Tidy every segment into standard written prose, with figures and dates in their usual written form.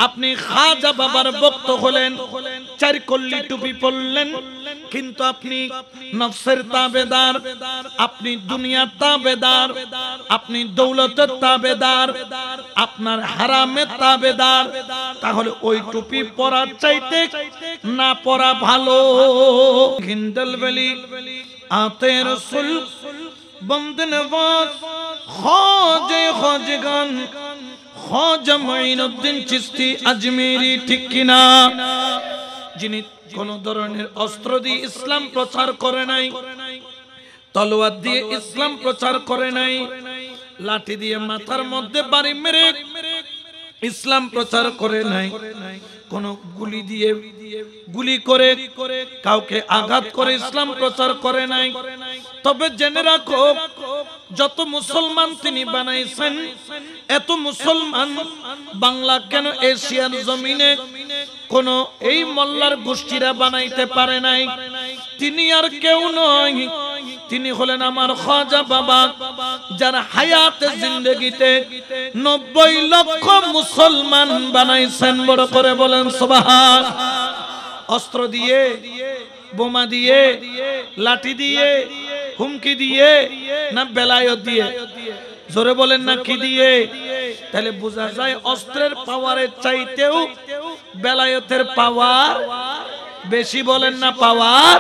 আপনি খাজা বাবার ভক্ত হলেন, চার কল্লি টুপি পরলেন, কিন্তু আপনি নফসের তাবেদার, আপনি দুনিয়ার তাবেদার, আপনি দৌলতের তাবেদার, আপনার হারামের তাবেদার, তাহলে ওই টুপি পরার চাইতে না পরা ভালো। হিন্দল বলি আতে রসুল বন্দে নওয়াজ খাজে খাজগান খাজা মাইনুদ্দিন চিশতি আজমেরি, ঠিক কিনা? যিনি কোন ধরনের অস্ত্র দিয়ে ইসলাম প্রচার করে নাই, তলোয়ার দিয়ে ইসলাম প্রচার করে নাই, লাঠি দিয়ে মাথার মধ্যে বাড়ি মেরে ইসলাম প্রচার করে নাই, কোন গুলি দিয়ে গুলি করে কাউকে আঘাত করে ইসলাম প্রচার করে নাই। তবে জেনে রাখো, যত মুসলমান তিনি বানাইছেন, এত মুসলমান বাংলা কেন এশিয়ার জমিনে কোন এই মোল্লার গোষ্ঠীরা বানাইতে পারে নাই। তিনি আর কেউ নয়, তিনি হলেন আমার খাজা বাবা, যার হায়াতে জিন্দেগিতে 90 লক্ষ মুসলমান বানাইছেন। বড় করে বলেন সুবহান। অস্ত্র দিয়ে, বোমা দিয়ে, লাঠি দিয়ে, হুমকি দিয়ে, না বেলায়েত দিয়ে? জোরে বলেন না কি দিয়ে? তাহলে বোঝা যায় অস্ত্রের পাওয়ারের চাইতেও বেলায়েতের পাওয়ার বেশি। বলেন না পাওয়ার?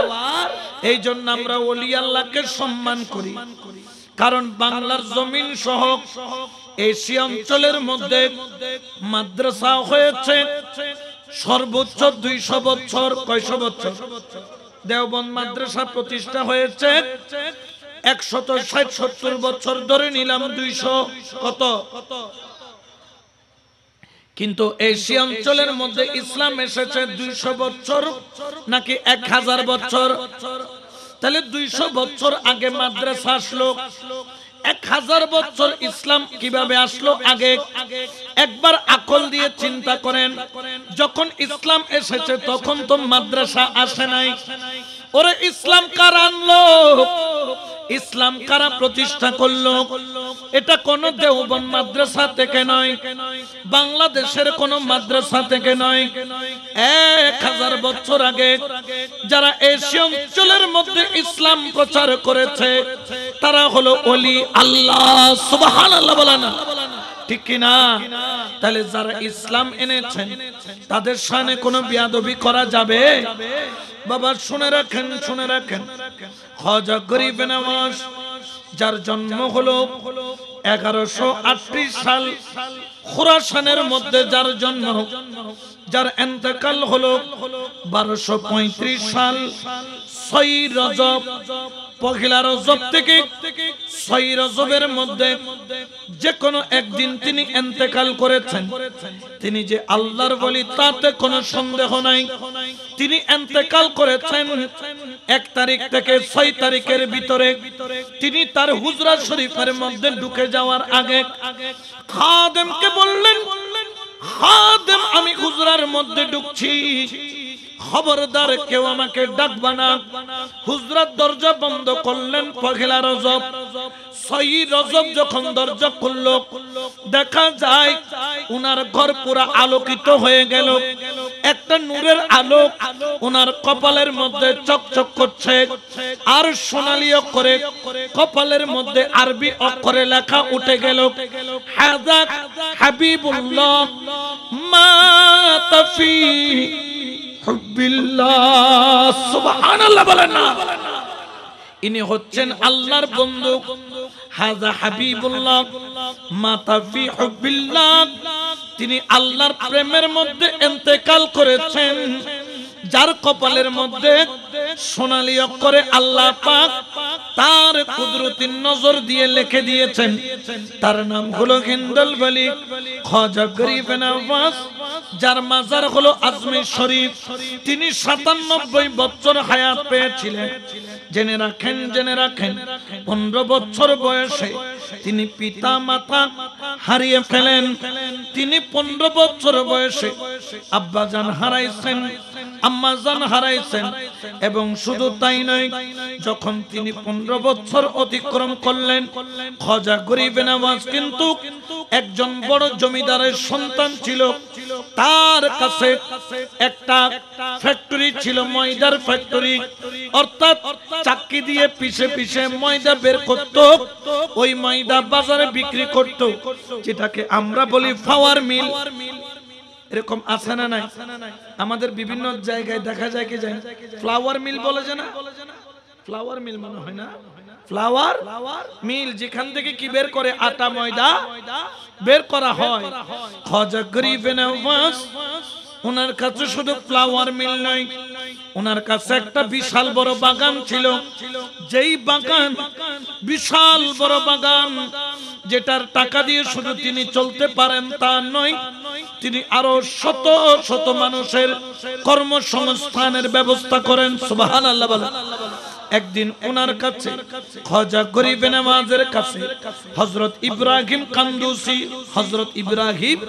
এই জন্য আমরা ওলি আল্লাহকে সম্মান করি, কারণ বাংলার জমিন সহ এশিয়া অঞ্চলের মধ্যে মাদ্রাসা হয়েছে সর্বোচ্চ 200 বছর। কয়শো বছর? দেওবন্দ মাদ্রাসা প্রতিষ্ঠা হয়েছে 160-70 বছর ধরে নিলাম, 200 কত? কিন্তু এশিয়া অঞ্চলের মধ্যে ইসলাম এসেছে 200 বছর নাকি 1000 বছর? তাহলে 200 বছর আগে মাদ্রাসা আসলো, 1000 বছর ইসলাম কিভাবে আসলো আগে? একবার আকল দিয়ে চিন্তা করেন, যখন ইসলাম এসেছে তখন তো মাদ্রাসা আসে নাই। ওরে ইসলাম কারা আনলো? ইসলাম কারা প্রতিষ্ঠা করলো? এটা কোন দেওবন্দ মাদ্রাসা থেকে নয়, বাংলাদেশের কোন মাদ্রাসা থেকে নয়। 1000 বছর আগে যারা এশিয়া অঞ্চলের মধ্যে ইসলাম প্রচার করেছে তারা হলো ওলি আল্লাহ। সুবহানাল্লাহ বলেন, ঠিক কিনা? তাহলে যারা ইসলাম এনেছেন তাদের শানে কোনো বেয়াদবি করা যাবে? বাবা শুনে রাখেন, শুনে রাখেন, খাজা গরিব নওয়াজ যার জন্ম হলো 1138 সাল, খুরাসানের মধ্যে যার জন্ম, যার ইন্তেকাল হলো 1235 সাল 6 রজব। পহেলা রজব থেকে 6 রজবের মধ্যে যে কোনো একদিন তিনি ইন্তেকাল করেছেন। তিনি যে আল্লাহর ওলি তাতে কোনো সন্দেহ নাই। তিনি ইন্তেকাল করেছেন 1 তারিখ থেকে 6 তারিখের ভিতরে। তিনি তার হুজরা শরীফের মধ্যে ঢুকে যাওয়ার আগে খাদেমকে বললেন, খাদেম আমি হুজরার মধ্যে ঢুকছি, খবরদার কেউ আমাকে ডাকবা না। হুজরাত দরজা বন্ধ করলেন। পহেলা রজব, 6 রজব যখন দরজা খুলল, দেখা যায় উনার ঘর পুরা আলোকিত হয়ে গেল। একটা নূরের আলো উনার কপালের মধ্যে চকচক করছে, আর সোনালী অক্ষরে কপালের মধ্যে আরবি অক্ষরে লেখা উঠে গেল, হাযা হাবিবুল্লাহ মা তাফি হুব্বিল্লাহ। সুবহানাল্লাহ বলেন না? ইনি হচ্ছেন আল্লাহর বন্ধু, হাযা হাবিবুল্লাহ মাতা ফি হুব্বিল্লাহ। তিনি আল্লাহর প্রেমের মধ্যে ইন্তেকাল করেছেন, যার কপালের মধ্যে সোনালী অক্ষরে আল্লাহ পাক তার কুদরতি নজর দিয়ে লিখে দিয়েছেন। তার নাম হলো হিন্দল ওলি খাজা গরিব নওয়াজ, যার মাজার হলো আজমির শরীফ। তিনি 97 বছর হায়াত পেয়েছিলেন। জেনে রাখেন, জেনে রাখেন, 15 বছর বয়সে তিনি পিতা মাতা হারিয়ে ফেলেন। তিনি 15 বছর বয়সে আব্বা জান হারাইছেন, আম্মা জান হারাইছেন। এবং শুধু তাই নয়, যখন তিনি 15 বছর অতিক্রম করলেন, খাজা গরিব নওয়াজ কিন্তু একজন বড় জমিদারের সন্তান ছিল। তার কাছে একটা ফ্যাক্টরি ছিল, ময়দার ফ্যাক্টরি, অর্থাৎ চাক্কি দিয়ে পিষে পিষে ময়দা বের করত, ওই ময়দা বাজারে বিক্রি করত, যেটাকে আমরা বলি ফ্লাওয়ার মিল। এরকম আছে না নাই? আমাদের বিভিন্ন জায়গায় দেখা যায় কি যায় ফ্লাওয়ার মিল বলে যে না, ফ্লাওয়ার মিল মনে হয় না, ফ্লাওয়ার মিল, যেখান থেকে কি বের করে আটা ময়দা বের করা হয়। খাজা গরিব নওয়াজ ওনার কাছে শুধু ফ্লাওয়ার মিল নয়, ওনার কাছে একটা বিশাল বড় বাগান ছিল, যেই বাগান বিশাল বড় বাগান, যেটার টাকা দিয়ে শুধু তিনি চলতে পারেন তা নয়, তিনি আরো শত শত মানুষের কর্মসংস্থানের ব্যবস্থা করেন। সুবহানাল্লাহ বলেন। একদিন ওনার কাছে খাজা গরিব নওয়াজের কাছে হযরত ইব্রাহিম কান্দুসি, হযরত ইব্রাহিম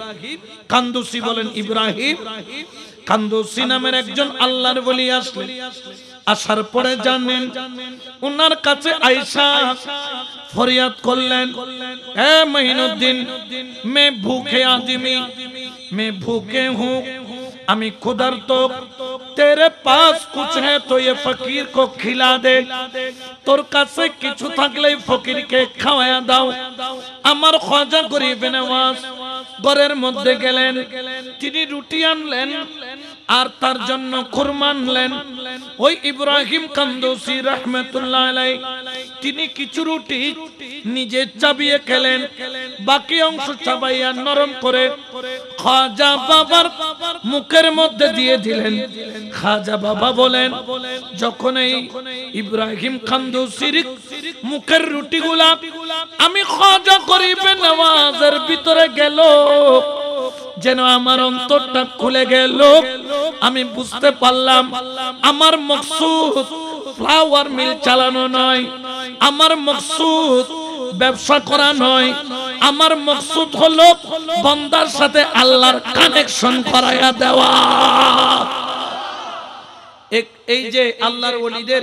কান্দুসি বলেন, ইব্রাহিম কান্দুসি নামের একজন আল্লাহর ওলি আসলেন। আসার পরে জানেন ওনার কাছে আয়েশা ফরিয়াদ করলেন, এ মঈনুদ্দিন, मैं भूखे आदमी, मैं भूखे हूँ, আমি ক্ষুধার্ত, तेरे पास कुछ है तो ये फकीर को खिला दे, তোর কাছে কিছু থাকলে ফকিরকে খাওয়ায়া দাও। আমার খাজা গরিব নওয়াজ ঘরের মধ্যে গেলেন, তিনি রুটি আনলেন আর তার জন্য খুরমা আনলেন। ওই ইব্রাহিম কান্দুসি রাহমাতুল্লাহ আলাইহি তিনি কিছু রুটি নিজে চাবিয়ে খেলেন, বাকি অংশ চাবাইয়া নরম করে খাজা বাবার মুখের মধ্যে দিয়ে দিলেন। খাজা বাবা বলেন, যখন এই ইব্রাহিম কান্দুসির মুখের রুটিগুলা আমি খাজা গরিব নওয়াজের ভিতরে গেল, যেন আমার অন্তরটা খুলে গেল। আমি বুঝতে পারলাম আমার মকসুদ ফ্লাওয়ার মিল চালানো নয়, আমার মকসুদ ব্যবসা করা নয়, আমার মকসুদ হলো বান্দার সাথে আল্লাহর কানেকশন করায়া দেওয়া। এই যে আল্লাহর ওলিদের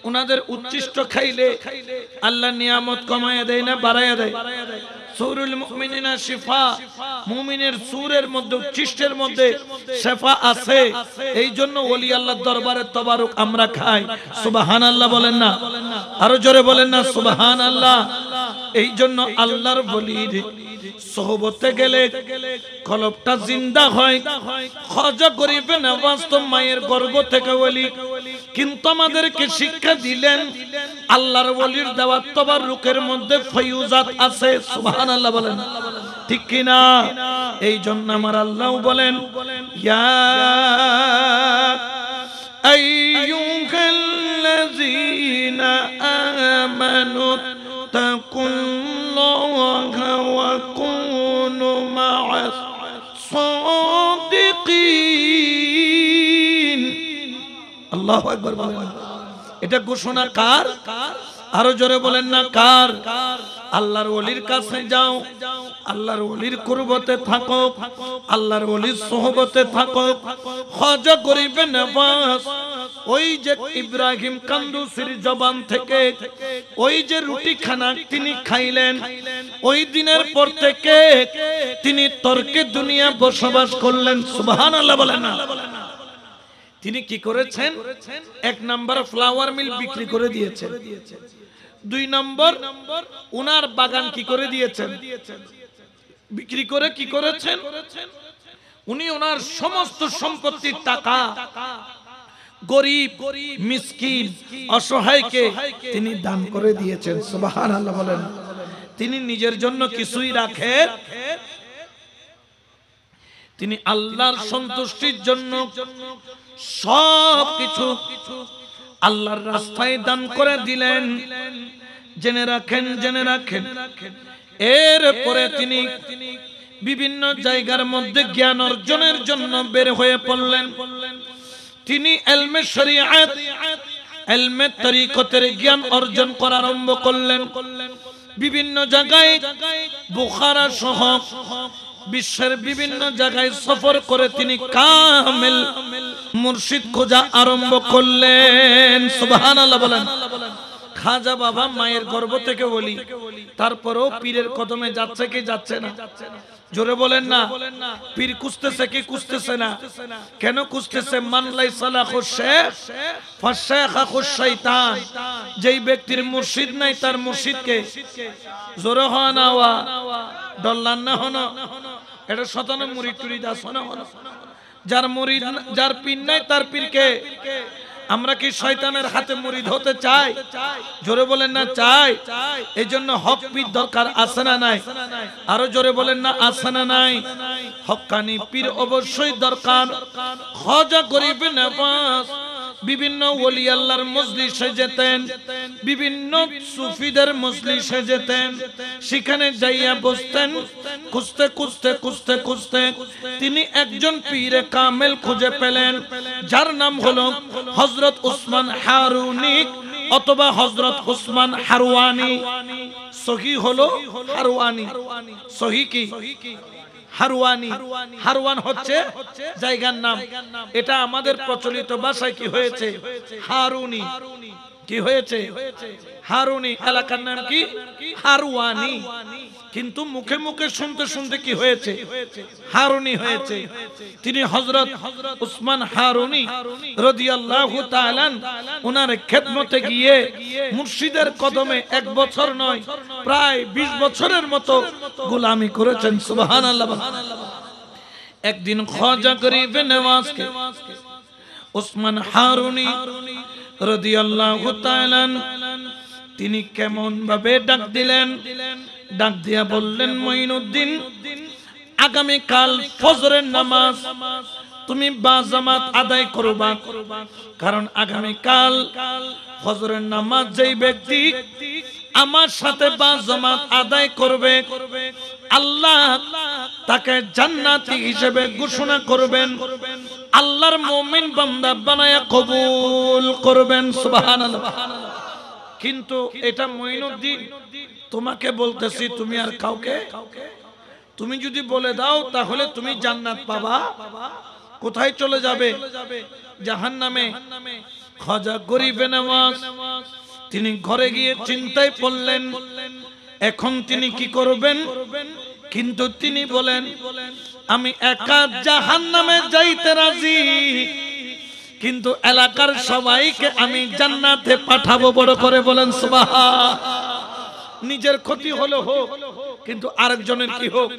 ওনাদের উচ্ছিষ্ট খাইলে আল্লাহ নিয়ামত কমায়া দেয় না বাড়ায়া দেয়? সূরুল মুমিনিনা শিফা, মুমিনের সূরের মধ্যে উচ্ছিষ্টের মধ্যে শিফা আছে। এই জন্য ওলি আল্লাহর দরবারে তবারুক আমরা খাই। সুবহানাল্লাহ বলেন না, আরো জোরে বলেন না সুবহানাল্লাহ। এই জন্য আল্লাহর ওলির সোহবতে গেলে কলবটা জিন্দা হয়। খাজা গরিব নওয়াজ তো মায়ের গর্ভ থেকে ওলি, কিন্তু আমাদেরকে শিক্ষা দিলেন আল্লাহর ওলির দেওয়া তবারুকের মধ্যে ফয়ুজাত আছে। সুবহানাল্লাহ বলেন, ঠিক কি না? এই জন্য আমার আল্লাহ বলেন, ইয়া আইয়ুহাল্লাযীনা আমানু তাকুল্লাহা ওয়া কুনু মা'আস সাদিকিন। আল্লাহু আকবার বলেন। এটা ঘোষণা কার? আরো জোরে বলেন না কার? আল্লাহর ওলির কাছে যাও, আল্লাহর ওলির কুরবতে থাকো, আল্লাহর ওলির সোহবতে থাকো। খাজা গরিব নওয়াজ ওই যে ইব্রাহিম কান্দুসির জবান থেকে ওই যে রুটি খানা তিনি খাইলেন, ওই দিনের পর থেকে তিনি তর্কে দুনিয়া বসবাস করলেন। সুবহানাল্লাহ বলেন না। তিনি কি করেছেন? এক নাম্বার ফ্লাওয়ার মিল বিক্রি করে দিয়েছেন, দুই নম্বর উনার বাগান কি করে দিয়েছেন? বিক্রি করে কি করেছেন? উনি ওনার সমস্ত সম্পত্তির টাকা গরিব মিসকিন অসহায়কে তিনি দান করে দিয়েছেন। সুবহানাল্লাহ বলেন। তিনি নিজের জন্য কিছুই রাখেন, তিনি আল্লাহর সন্তুষ্টির জন্য সব কিছু আল্লাহর রাস্তায় দান করে দিলেন। জেনে রাখেন, জেনে রাখেন। এরপরে তিনি বিভিন্ন জায়গার মধ্যে জ্ঞান অর্জনের জন্য বের হয়ে পড়লেন। তিনি ইলমে শরীয়ত, ইলমে তরিকতের জ্ঞান অর্জন করা আরম্ভ করলেন। বিভিন্ন জায়গায় বুখারা সহ বিশ্বের বিভিন্ন জায়গায় সফর করে তিনি কামেল মুর্শিদ খোঁজা আরম্ভ করলেন। সুবহানাল্লাহ বলেন। খাজা বাবা মায়ের গর্ভ থেকে বলি, তারপরেও পীরের কদমে যাচ্ছে কি যাচ্ছে না? জোরে বলেন না। পীর খুঁজতেছে কি খুঁজতেছে না? কেন খুঁজতেছে? মান লাইসা লাহু শেখ ফাশাইখু শাইতান। যেই ব্যক্তির মুর্শিদ নাই তার মুর্শিদকে জোরে হন আওয়া ডল্লান না হন। এটা শতানে মুরিদ টুরিদ আছে না হন। যার মুরিদ যার পীর নাই তার পীরকে। আমরা কি শয়তানের হাতে মুরিদ হতে চাই? জোরে বলেন না চাই। এই জন্য হক পীর দরকার আছে না নাই? আরো জোরে বলেন না আছে না নাই? হক্কানি পীর অবশ্যই দরকার। খাজা গরিব নওয়াজ বিভিন্ন ওলি আল্লাহর মজলিসে যেতেন, বিভিন্ন সুফিদের মজলিসে যেতেন, সেখানে যাইয়া বসতেন। খুঁজতে খুঁজতে খুঁজতে খুঁজতে তিনি একজন পীরে কামেল খুঁজে পেলেন, যার নাম হলো হযরত উসমান হারুনি অথবা হযরত উসমান হারওয়ানি। সহি হলো হারওয়ানি, সহি কি হারওয়ানি। হারওয়ান হচ্ছে জায়গার নাম। এটা আমাদের প্রচলিত ভাষায় কি হয়েছে? হারুনি। কি হয়েছে? হারুনি। এলাকার নাম কি? হারওয়ানি। কিন্তু মুখে মুখে শুনতে শুনতে কি হয়েছে? হারুনি হয়েছে। তিনি হযরত উসমান হারুনি রাদিয়াল্লাহু তাআলা ওনার খেদমতে গিয়ে মুর্শিদের কদমে 1 বছর নয় প্রায় 20 বছরের মতো গোলামি করেছেন। সুবহানাল্লাহ। একদিন খাজা গরিব নওয়াজকে উসমান হারুনি রাদিয়াল্লাহু তাআলা তিনি কেমন ভাবে ডাক দিলেন। ডাক দিয়া বললেন, মঈনুদ্দিন, আগামী কাল ফজরের নামাজ তুমি বাজামাত আদায় করবা। কারণ আগামী কাল ফজরের নামাজ যেই ব্যক্তি আমার সাথে বাজামাত আদায় করবে, আল্লাহ তাকে জান্নাতি হিসেবে ঘোষণা করবেন, আল্লাহর মুমিন বান্দা বানায়া কবুল করবেন। সুবহানাল্লাহ। কিন্তু এটা মঈনুদ্দিন তোমাকে বলতেছি, তুমি আর কাউকে। তুমি যদি বলে দাও তাহলে তুমি জান্নাত পাবা। কোথায় চলে যাবে? জাহান্নামে। খাজা গরিব নওয়াজ তিনি ঘরে গিয়ে চিন্তায় পড়লেন, এখন তিনি কি করবেন? কিন্তু তিনি বলেন, আমি একা জাহান্নামে যাইতে রাজি, কিন্তু এলাকার সবাইকে আমি জান্নাতে পাঠাবো। বড় করে বলেন সুবহান। নিজের ক্ষতি হলো হোক, কিন্তু আরেকজনের কি হোক।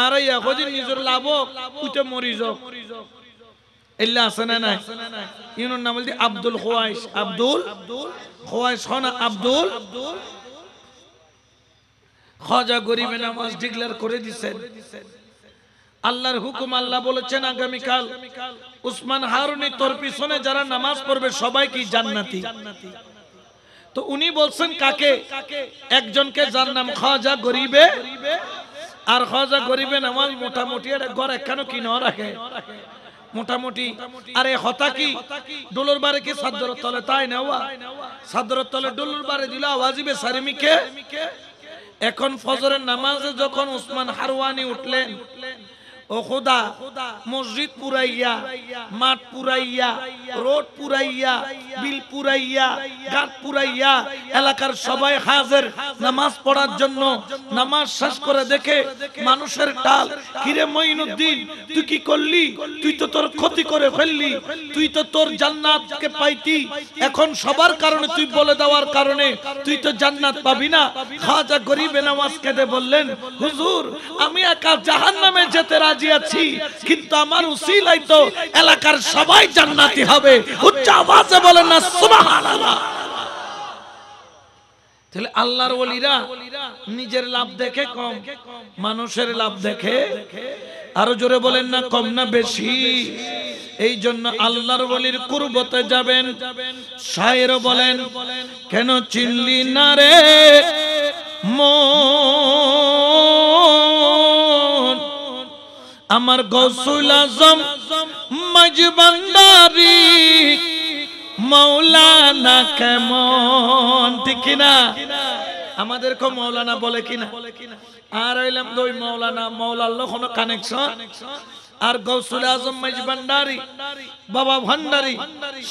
আর এই এখন নিজের লাভ হোক, উঠে মরি যাও। এল্লা আছে না নাই? ইউনোর নাম বলতে আব্দুল খোয়াইশ। আব্দুল খোয়াইশ হনা আব্দুল। খাজা গরিব নওয়াজ ডিক্লেয়ার করে দিয়েছেন, আল্লাহর হুকুম। আল্লাহ বলেছেন আগামীকাল উসমান হারুনি তোর পিছনে যারা নামাজ পড়বে সবাই কি জান্নাতি। তো উনি বলছেন কাকে? একজনকে, যার নাম খাজা গরিবে। আর খাজা গরিবে নওয়াজ মোটামুটি এটা ঘর একখানো কি ন রাখে মোটামুটি। আরে হতা কি ডোলর বারে কি সাদর তলে তাই নেওয়া, সাদর তলে ডোলর বারে দিল আওয়াজিবে সারিমিকে। এখন ফজরের নামাজে যখন উসমান হারওয়ানি উঠলেন, ও খোদা, মসজিদ পুরাইয়া, মাঠ পুরাইয়া, রোড পুরাইয়া, বিল পুরাইয়া, ঘাট পুরাইয়া, এলাকার সবাই হাজির নামাজ পড়ার জন্য। নামাজ শেষ করে দেখে মানুষের টাল। কিরে মঈনুদ্দিন, তুই কি করলি? তুই তো তোর ক্ষতি করে ফেললি, তুই তো তোর জান্নাতকে পাইতি। এখন সবার কারণে তুই বলে দেওয়ার কারণে তুই তো জান্নাত পাবি না। খাজা গরিব নওয়াজ কেঁদে বললেন, হুজুর, আমি একা জাহান্নামে যেতে রাজি আছি, কিন্তু আমার উসিলাই তো এলাকার সবাই জান্নাতি হবে। উচ্চ আওয়াজে বলেন না সুবহানাল্লাহ। তাহলে আল্লাহর ওলিরা নিজের লাভ দেখে কম, মানুষের লাভ দেখে। আরো জোরে বলেন না কম না বেশি? এই জন্য আল্লাহর ওলির কুরবতে যাবেন। শায়ের বলেন, কেন চিনলি না রে মন আমার গৌসুল আজম মজবান্ডারি মৌলানা কেমন? ঠিক কিনা? আমাদের কো মৌলানা বলে কিনা? আর হইলাম দুই মৌলানা, মৌলার কোনো কানেকশন আর গৌসুল আজম মাইজ ভান্ডারী, বাবা ভান্ডারী,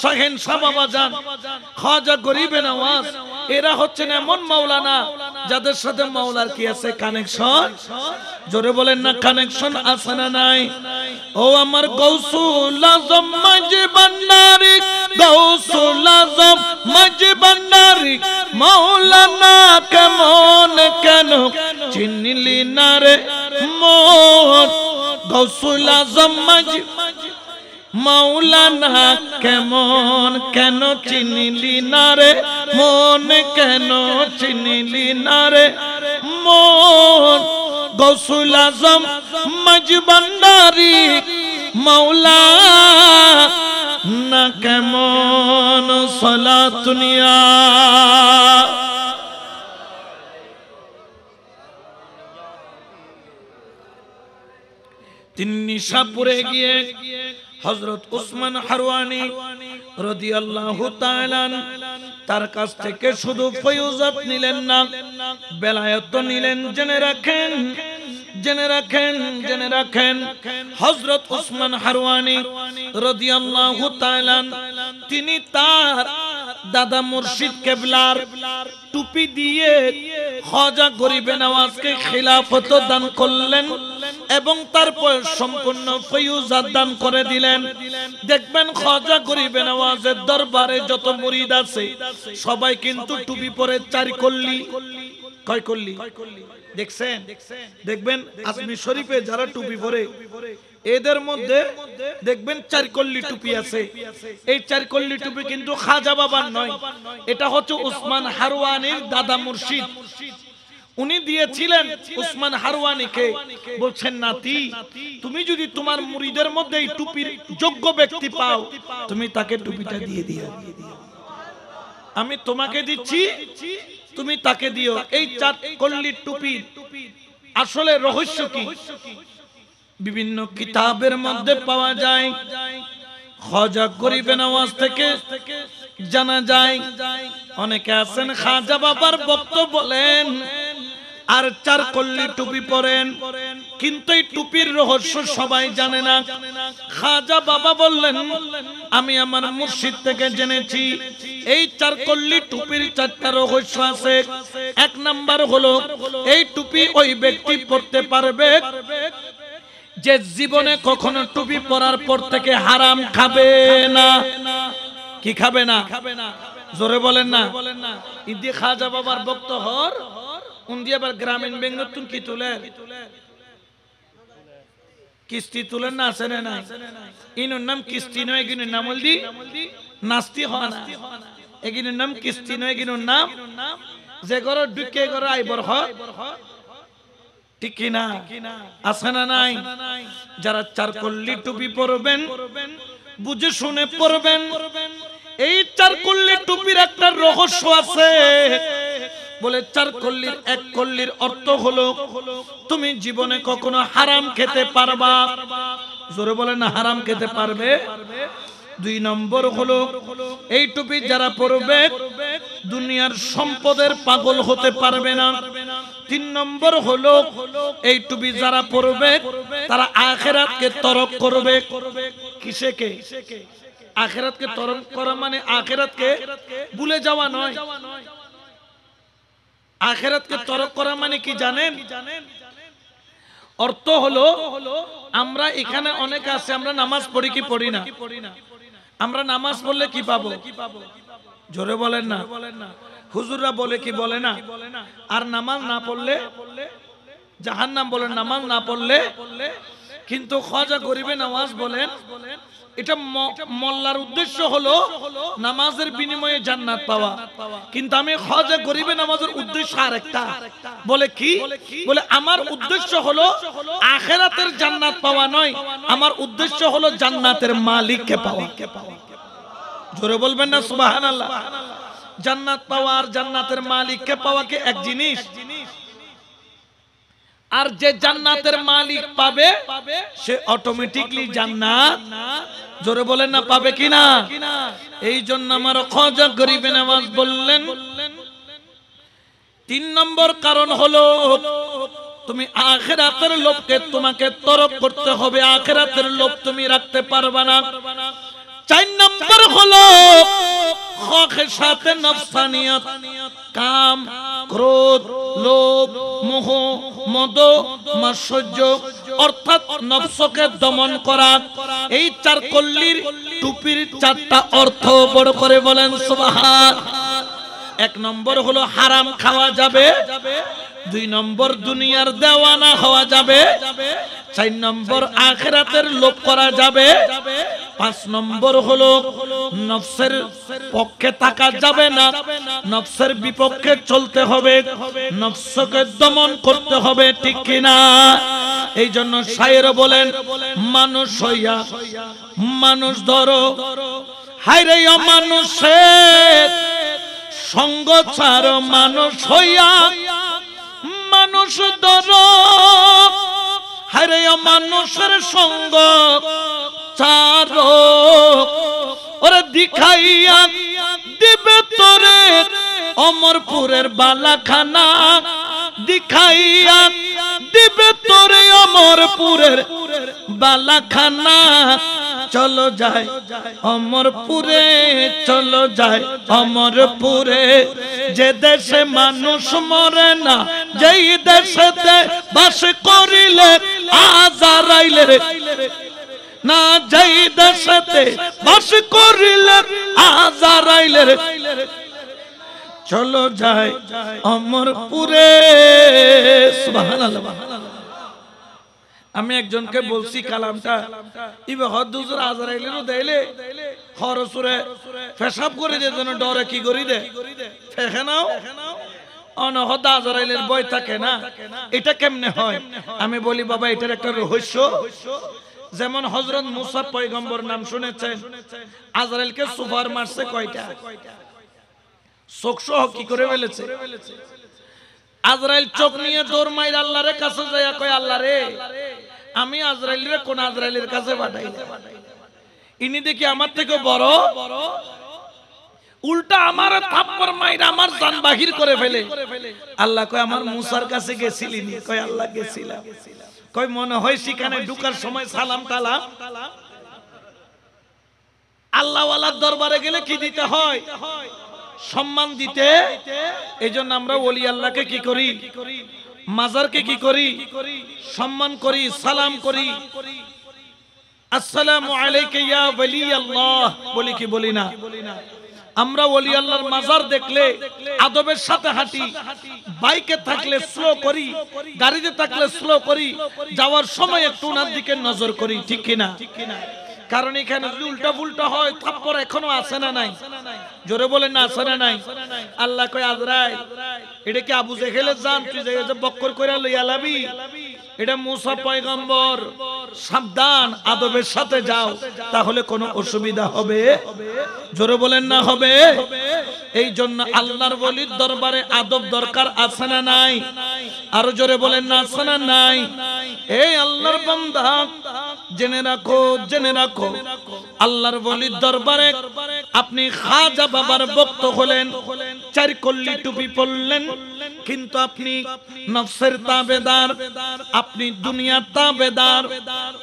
শাহেন শাহ বাবা জান, খাজা গরিবে নওয়াজ, এরা হচ্ছেন এমন মাওলানা যাদের সাথে মাওলার কি আছে কানেকশন। জোরে বলেন না কানেকশন আছে না নাই? ও আমার গৌসুল আজম মাইজ ভান্ডারী, গৌসুল আজম মাইজ ভান্ডারী, মাওলানা কেমন কেন চিনলি না রে মন। গৌসুল আজম মাইজ মাওলানা কেমন কেন চিনলি না রে মন, কেন চিনলি না রে মন। গৌসুল আজম মাইজ ভান্ডারী, মাওলানা কেমন সালাতুনিয়া। তিনি নিশাপুরে গিয়ে হযরত উসমান হারওয়ানি রাদিয়াল্লাহু তাআলা তার কাছ থেকে শুধু ফয়ুজাত নিলেন না, বেলায়েত নিলেন। জেনে রাখেন, জেনে রাখেন, জেনে রাখেন, হযরত উসমান হারওয়ানি রাদিয়াল্লাহু তাআলা তিনি তার দাদা মুর্শিদ কেবলার টুপি দিয়ে খাজা গরিবে নওয়াজকে খিলাফত দান করলেন এবং তারপর সম্পূর্ণ ফয়ুজাত দান করে দিলেন। দেখবেন খাজা গরিবে নওয়াজের দরবারে যত মুরিদ আছে সবাই কিন্তু টুপি পরে চার কল্লি, কয় কল্লি দেখছেন? দেখবেন আজমির শরীফে যারা টুপি পরে এদের মধ্যে দেখবেন চার কল্লি টুপি আছে। এই চার কল্লি টুপি কিন্তু খাজা বাবার নয়, এটা হচ্ছে উসমান হারওয়ানির দাদা মুর্শিদ। উনি দিয়েছিলেন উসমান হারওয়ানিকে, বলছেন নাতি তুমি যদি তোমার মুরিদের মধ্যে এই টুপির যোগ্য ব্যক্তি পাও তুমি তাকে টুপিটা দিয়ে দিও, আমি তোমাকে দিচ্ছি তুমি তাকে দিও। এই চার কল্লি টুপির আসলে রহস্য কি বিভিন্ন কিতাবের মধ্যে পাওয়া যায়, খাজা গরিবে নওয়াজ থেকে জানা যায়। অনেকে আছেন খাজা বাবার ভক্ত বলেন আর চার কল্লি টুপি পরেন, কিন্তু এই টুপির রহস্য সবাই জানে না। খাজা বাবা বললেন আমি আমার মুর্শিদ থেকে জেনেছি এই চার কল্লি টুপির চারটা রহস্য আছে। এক নাম্বার হলো এই টুপি ওই ব্যক্তি পরতে পারবে যে জীবনে কখনো টুপি পরার পর থেকে হারাম খাবে না। কি খাবে না? জোরে বলেন না। ইদি খাজা বাবার ভক্ত হর উন্দি আবার গ্রামীণ ব্যাংক নতুন কি তুলে কিস্তি তুলেন না, আছে না নাই? ইনুর নাম কিস্তি নয়, এগিনুর নাম হলদি নাস্তি হয় না। এগিনুর নাম কিস্তি নয়, এগিনুর নাম যে ঘর ঢুকে ঘর আইবর হয়, ঠিক কি না? আছে না নাই? যারা চার কল্লি টুপি পরবেন বুঝে শুনে পরবেন। এই চার কল্লি টুপির একটা রহস্য আছে। বলে চার কল্লির এক কল্লির অর্থ হলো তুমি জীবনে কখনো হারাম খেতে পারবা। জোরে বলে না, হারাম খেতে পারবে। দুই নম্বর হলো এই টুপি যারা পরবে দুনিয়ার সম্পদের পাগল হতে পারবে না। তিন নম্বর হলো এই টুপি যারা পরবে তারা আখিরাতকে তরক করবে। কিসেকে? আখিরাতকে তরক করা মানে আখিরাতকে ভুলে যাওয়া নয়। আখিরাতকে তরক করা মানে কি জানেন? অর্থ হলো আমরা এখানে অনেক আছে আমরা নামাজ পড়ি কি পড়ি না? আমরা নামাজ পড়লে কি পাবো? জোরে বলেন না। হুজুররা বলে কি বলে না? আর নামাজ না পড়লে জাহান্নাম বলেন, নামাজ না পড়লে। কিন্তু খাজা গরিবে নওয়াজ বলেন এটা মোল্লার উদ্দেশ্য হলো নামাজের বিনিময়ে জান্নাত পাওয়া, কিন্তু আমি খাজা গরিবে নওয়াজের উদ্দেশ্য আরেকটা। বলে কি? বলে আমার উদ্দেশ্য হলো আখিরাতের জান্নাত পাওয়া নয়, আমার উদ্দেশ্য হলো জান্নাতের মালিককে পাওয়া। জোরে বলবেন না সুবহানাল্লাহ। জান্নাত পাওয়া আর জান্নাতের মালিককে পাওয়া কি এক জিনিস? আর যে জান্নাতের মালিক পাবে সে অটোমেটিকলি জান্নাত, জোরে বলেন না, পাবে কিনা? এই জন্য আমার খাজা গরিবে নওয়াজ বললেন 3 নম্বর কারণ হলো তুমি আখিরাতের লোভকে তোমাকে তরক করতে হবে, আখিরাতের লোভ তুমি রাখতে পারবে না। 4 নম্বর হলো হকের সাথে নফসানিয়ত, কাম, ক্রোধ, লোভ, মোহ, মদ, মাৎসর্য, অর্থাৎ নফসকে দমন করা। এই 4 কল্লির টুপির 4টা অর্থ বড় করে বলেন সুবহান। 1 নম্বর হলো হারাম খাওয়া যাবে, 2 নম্বর দুনিয়ার দেওয়ানা হওয়া যাবে, 4 নম্বর আখিরাতের লোভ করা যাবে, 5 নম্বর হলো নফসের পক্ষে থাকা যাবে না, নফসের বিপক্ষে চলতে হবে, নফসকে দমন করতে হবে, ঠিক কিনা? এই জন্য শায়ের বলেন, মানুষ হইয়া মানুষ ধরো, হায়রে অমানুষের সঙ্গ ছাড়ো, মানুষ হইয়া মানুষ ধরো, হায়রে অমানুষের সঙ্গ ছাড়ো, ওরে দিখাইয়া দিবে তোরে অমরপুরের বালাখানা, দিখাইয়া দিবে তোরে অমরপুরের বালাখানা। চলো যাই অমরপুরে, চলো যাই অমরপুরে, যে দেশে মানুষ মরে না, যেই দেশেতে বাস করিলে আজারাইলে না, যেই দেশেতে বাস করিলে আজারাইলে, চলো যাই অমরপুরে। সুবহানাল্লাহ। আমি একজনকে বলছি কালামটা, ইবে হদ্দুজুর আজরাইলেরও দেইলে খরসুরে পেশাব করে দে, যেন ডরে কি করি দে ফেখে নাও, অনহদ আজরাইলের ভয় থাকে না। এটা কেমনে হয়? আমি বলি বাবা, এটার একটা রহস্য। যেমন হযরত মুসা পয়গম্বর নাম শুনেছেন, আজরাইলকে সুফার মারছে কয়টা? চোখ সহ কি করে ফেলেছে। আজরাইল চোখ নিয়ে দৌড় মাইর আল্লাহর কাছে যায়া কয়, আল্লাহ রে, আমি আজরাইলের কোন আজরাইলের কাছে পাঠাই, ইনি দেখি আমার থেকে বড়, উল্টা আমার থাপ্পড় মাইর আমার জান বাহির করে ফেলে। আল্লাহ কয়, আমার মুসার কাছে গেছিলি? কয় আল্লাহ গেছিলাম। কয় মনে হয় সেখানে ঢুকার সময় সালাম টালাম। আল্লাহ ওয়ালার দরবারে গেলে কি দিতে হয়? সম্মান দিতে। এই জন্য আমরা ওলি আল্লাহকে কি করি? মাজারকে কি করি? সম্মান করি, সালাম করি। আসসালামু আলাইকা ইয়া ওলি আল্লাহ বলি কি বলি না? আমরা ওলি আল্লাহর মাজার দেখলে আদবের সাথে হাঁটি, বাইকে থাকলে স্লো করি, গাড়িতে থাকলে স্লো করি, যাওয়ার সময় একটু ওনার দিকে নজর করি, ঠিক কিনা? কারণ এখানে যদি উল্টা পুল্টা হয়, থাপ্পড় এখনো আছে না নাই? জোরে বলেন না, আছে না নাই? আল্লাহ কয়, আজরাইল, এটা কি আবু জেহেলের জান? তুই যে বক্কর কইরা লইয়া লাবি? এটা মুসা পয়গম্বর, সাবধান, আদবের সাথে যাও, তাহলে কোনো অসুবিধা হবে? জোরে বলেন না হবে? এই জন্য আল্লাহর ওলির দরবারে আদব দরকার আছে না নাই? আরো জোরে বলেন না, আছে না নাই? এই আল্লাহর বান্দা, জেনে রাখো, জেনে রাখো, আল্লাহর ওলির দরবারে আপনি খাজা বাবার ভক্ত হলেন, 4 কল্লি টুপি পরলেন, কিন্তু আপনি নফসের তাবেদার, আপনি দুনিয়ার তাবেদার,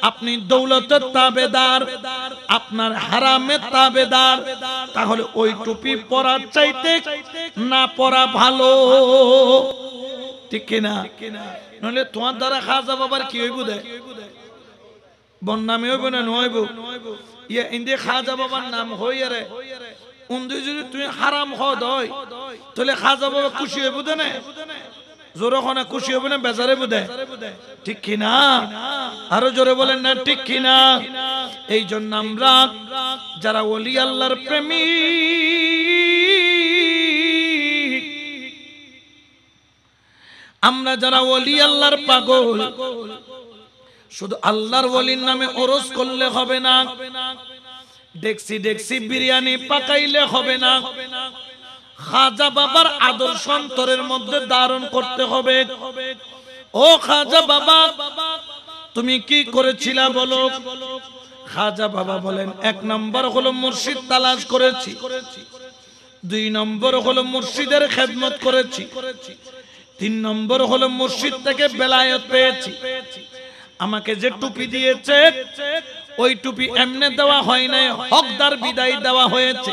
আপনি দৌলতের তাবেদার, আপনার হারামের তাবেদার, তাহলে ওই টুপি পরার চাইতে না পরা ভালো, ঠিক কিনা? নইলে তোমার দ্বারা খাজা বাবার কি হইব? দে বন্নামে হইব না নইব? ইয়া ইন্দে খাজা বাবার নাম হইয়া রে উন্দি যদি তুই হারাম হদ হয়, তাহলে খাজা বাবা খুশি হইব না? জোরে খনা খুশি হবে না বেজারে বুদে, ঠিক কিনা? আরো জোরে বলেন না, ঠিক কিনা? এই জন্য আমরা যারা ওলি আল্লাহর প্রেমিক, আমরা যারা ওলি আল্লাহর পাগল, শুধু আল্লাহর ওলির নামে ওরস করলে হবে না, দেখছি দেখছি বিরিয়ানি পাকাইলে হবে না, খাজা বাবার আদর্শ অন্তরের মধ্যে ধারণ করতে হবে। ও খাজা বাবা, তুমি কি করেছিলা বলো? খাজা বাবা বলেন, 1 নম্বর হলো মুর্শিদ তালাশ করেছি, 2 নম্বর হলো মুর্শিদের খেদমত করেছি, তিন নম্বর হলো মুর্শিদ থেকে বেলায়েত পেয়েছি। আমাকে যে টুপি দিয়েছে ওই টুপি এমনি দেওয়া হয় নাই, হকদার বিদায় দেওয়া হয়েছে।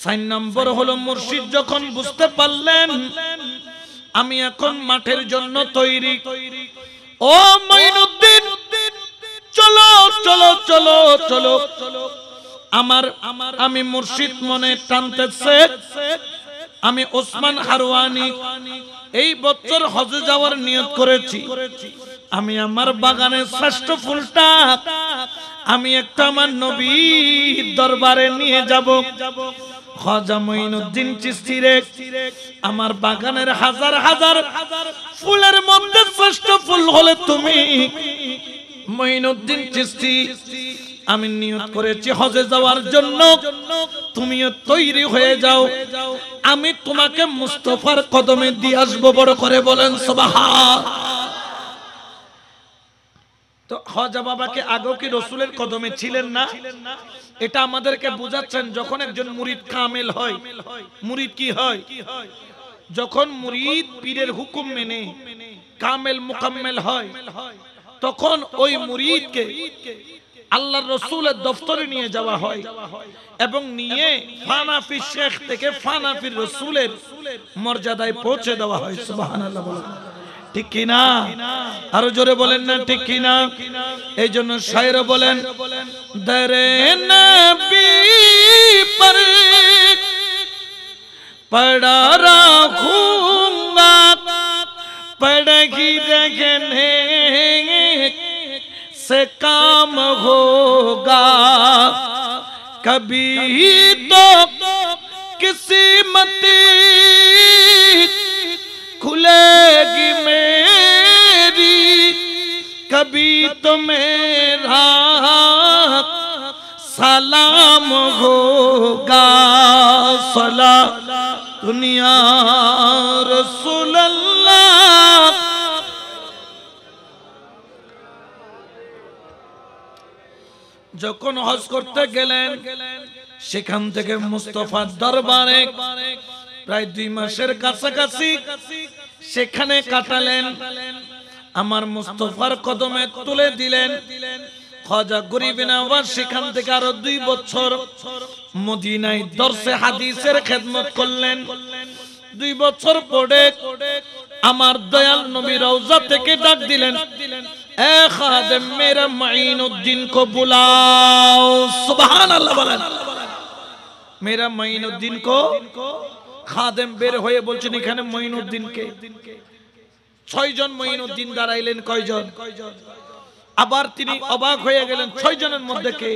চার নম্বর হলো মুর্শিদ যখন বুঝতে পারলেন আমি এখন মাঠের জন্য তৈরি, ও মঈনুদ্দিন চলো চলো চলো চলো, আমি মুর্শিদ মনে টানতেছে। আমি ওসমান হারওয়ানি এই বছর হজে যাওয়ার নিয়ত করেছি। আমি আমার বাগানের শ্রেষ্ঠ ফুলটা আমি একটা আমার নবীর দরবারে নিয়ে যাব। খাজা মঈনুদ্দিন চিশতি রে, আমার বাগানের হাজার হাজার ফুলের মধ্যে শ্রেষ্ঠ ফুল হলে তুমি মঈনুদ্দিন চিশতি। আমি নিয়ত করেছি হজে যাওয়ার জন্য, তুমিও তৈরি হয়ে যাও, আমি তোমাকে মুস্তাফার কদমে দিয়ে আসবো। বড় করে বলেন সুবহান। তো খাজা বাবাকে আগে কি রাসূলের কদমে ছিলেন না? এটা আমাদেরকে বোঝাচ্ছেন যখন একজন মুরিদ কামেল হয়। মুরিদ কি হয়? যখন মুরিদ পীরের হুকুম মেনে কামেল মুকাম্মেল হয়, তখন ওই মুরিদকে আল্লাহর রাসূলের দফতরে নিয়ে যাওয়া হয় এবং নিয়ে ফানাফি শেখ থেকে ফানাফির রাসূলের মর্যাদায় পৌঁছে দেওয়া হয়। সুবহানাল্লাহ বলেন ঠিক কিনা? আরো জোরে বলেন না ঠিক কিনা? এই জন্য শায়ের বলেন, দরে নবী पर पड़ा रखूंगा, पड़गी रखने से काम होगा, कभी तो किस्मत खुलेगी मेरी, कभी तो मेरा सलाम होगा। सला दुनिया रसूल अल्लाह। যখন হজ করতে গেলেন সেখান থেকে মুস্তাফার দরবারে প্রায় 2 মাসের কাছাকাছি সেখানে কাটালেন। আমার মুস্তাফার কদমে তুলে দিলেন। খাজা গরিব নওয়াজ সেখান থেকে আরো 2 বছর মদিনায় দরসে হাদিসের খেদমত করলেন। 2 বছর পরে আমার দয়াল নবী রওজা থেকে ডাক দিলেন, এ খাদেম মেরা মঈনুদ্দিন কো বুলাও। সুবহানাল্লাহ বলেন। মেরা মঈনুদ্দিন কো, খাদেম বের হয়ে বলছেন এখানে মঈনুদ্দিনকে। 6 জন মঈনুদ্দিন দাঁড়াইলেন। কয়জন? আবার তিনি অবাক হয়ে গেলেন 6 জনের মধ্যে কে?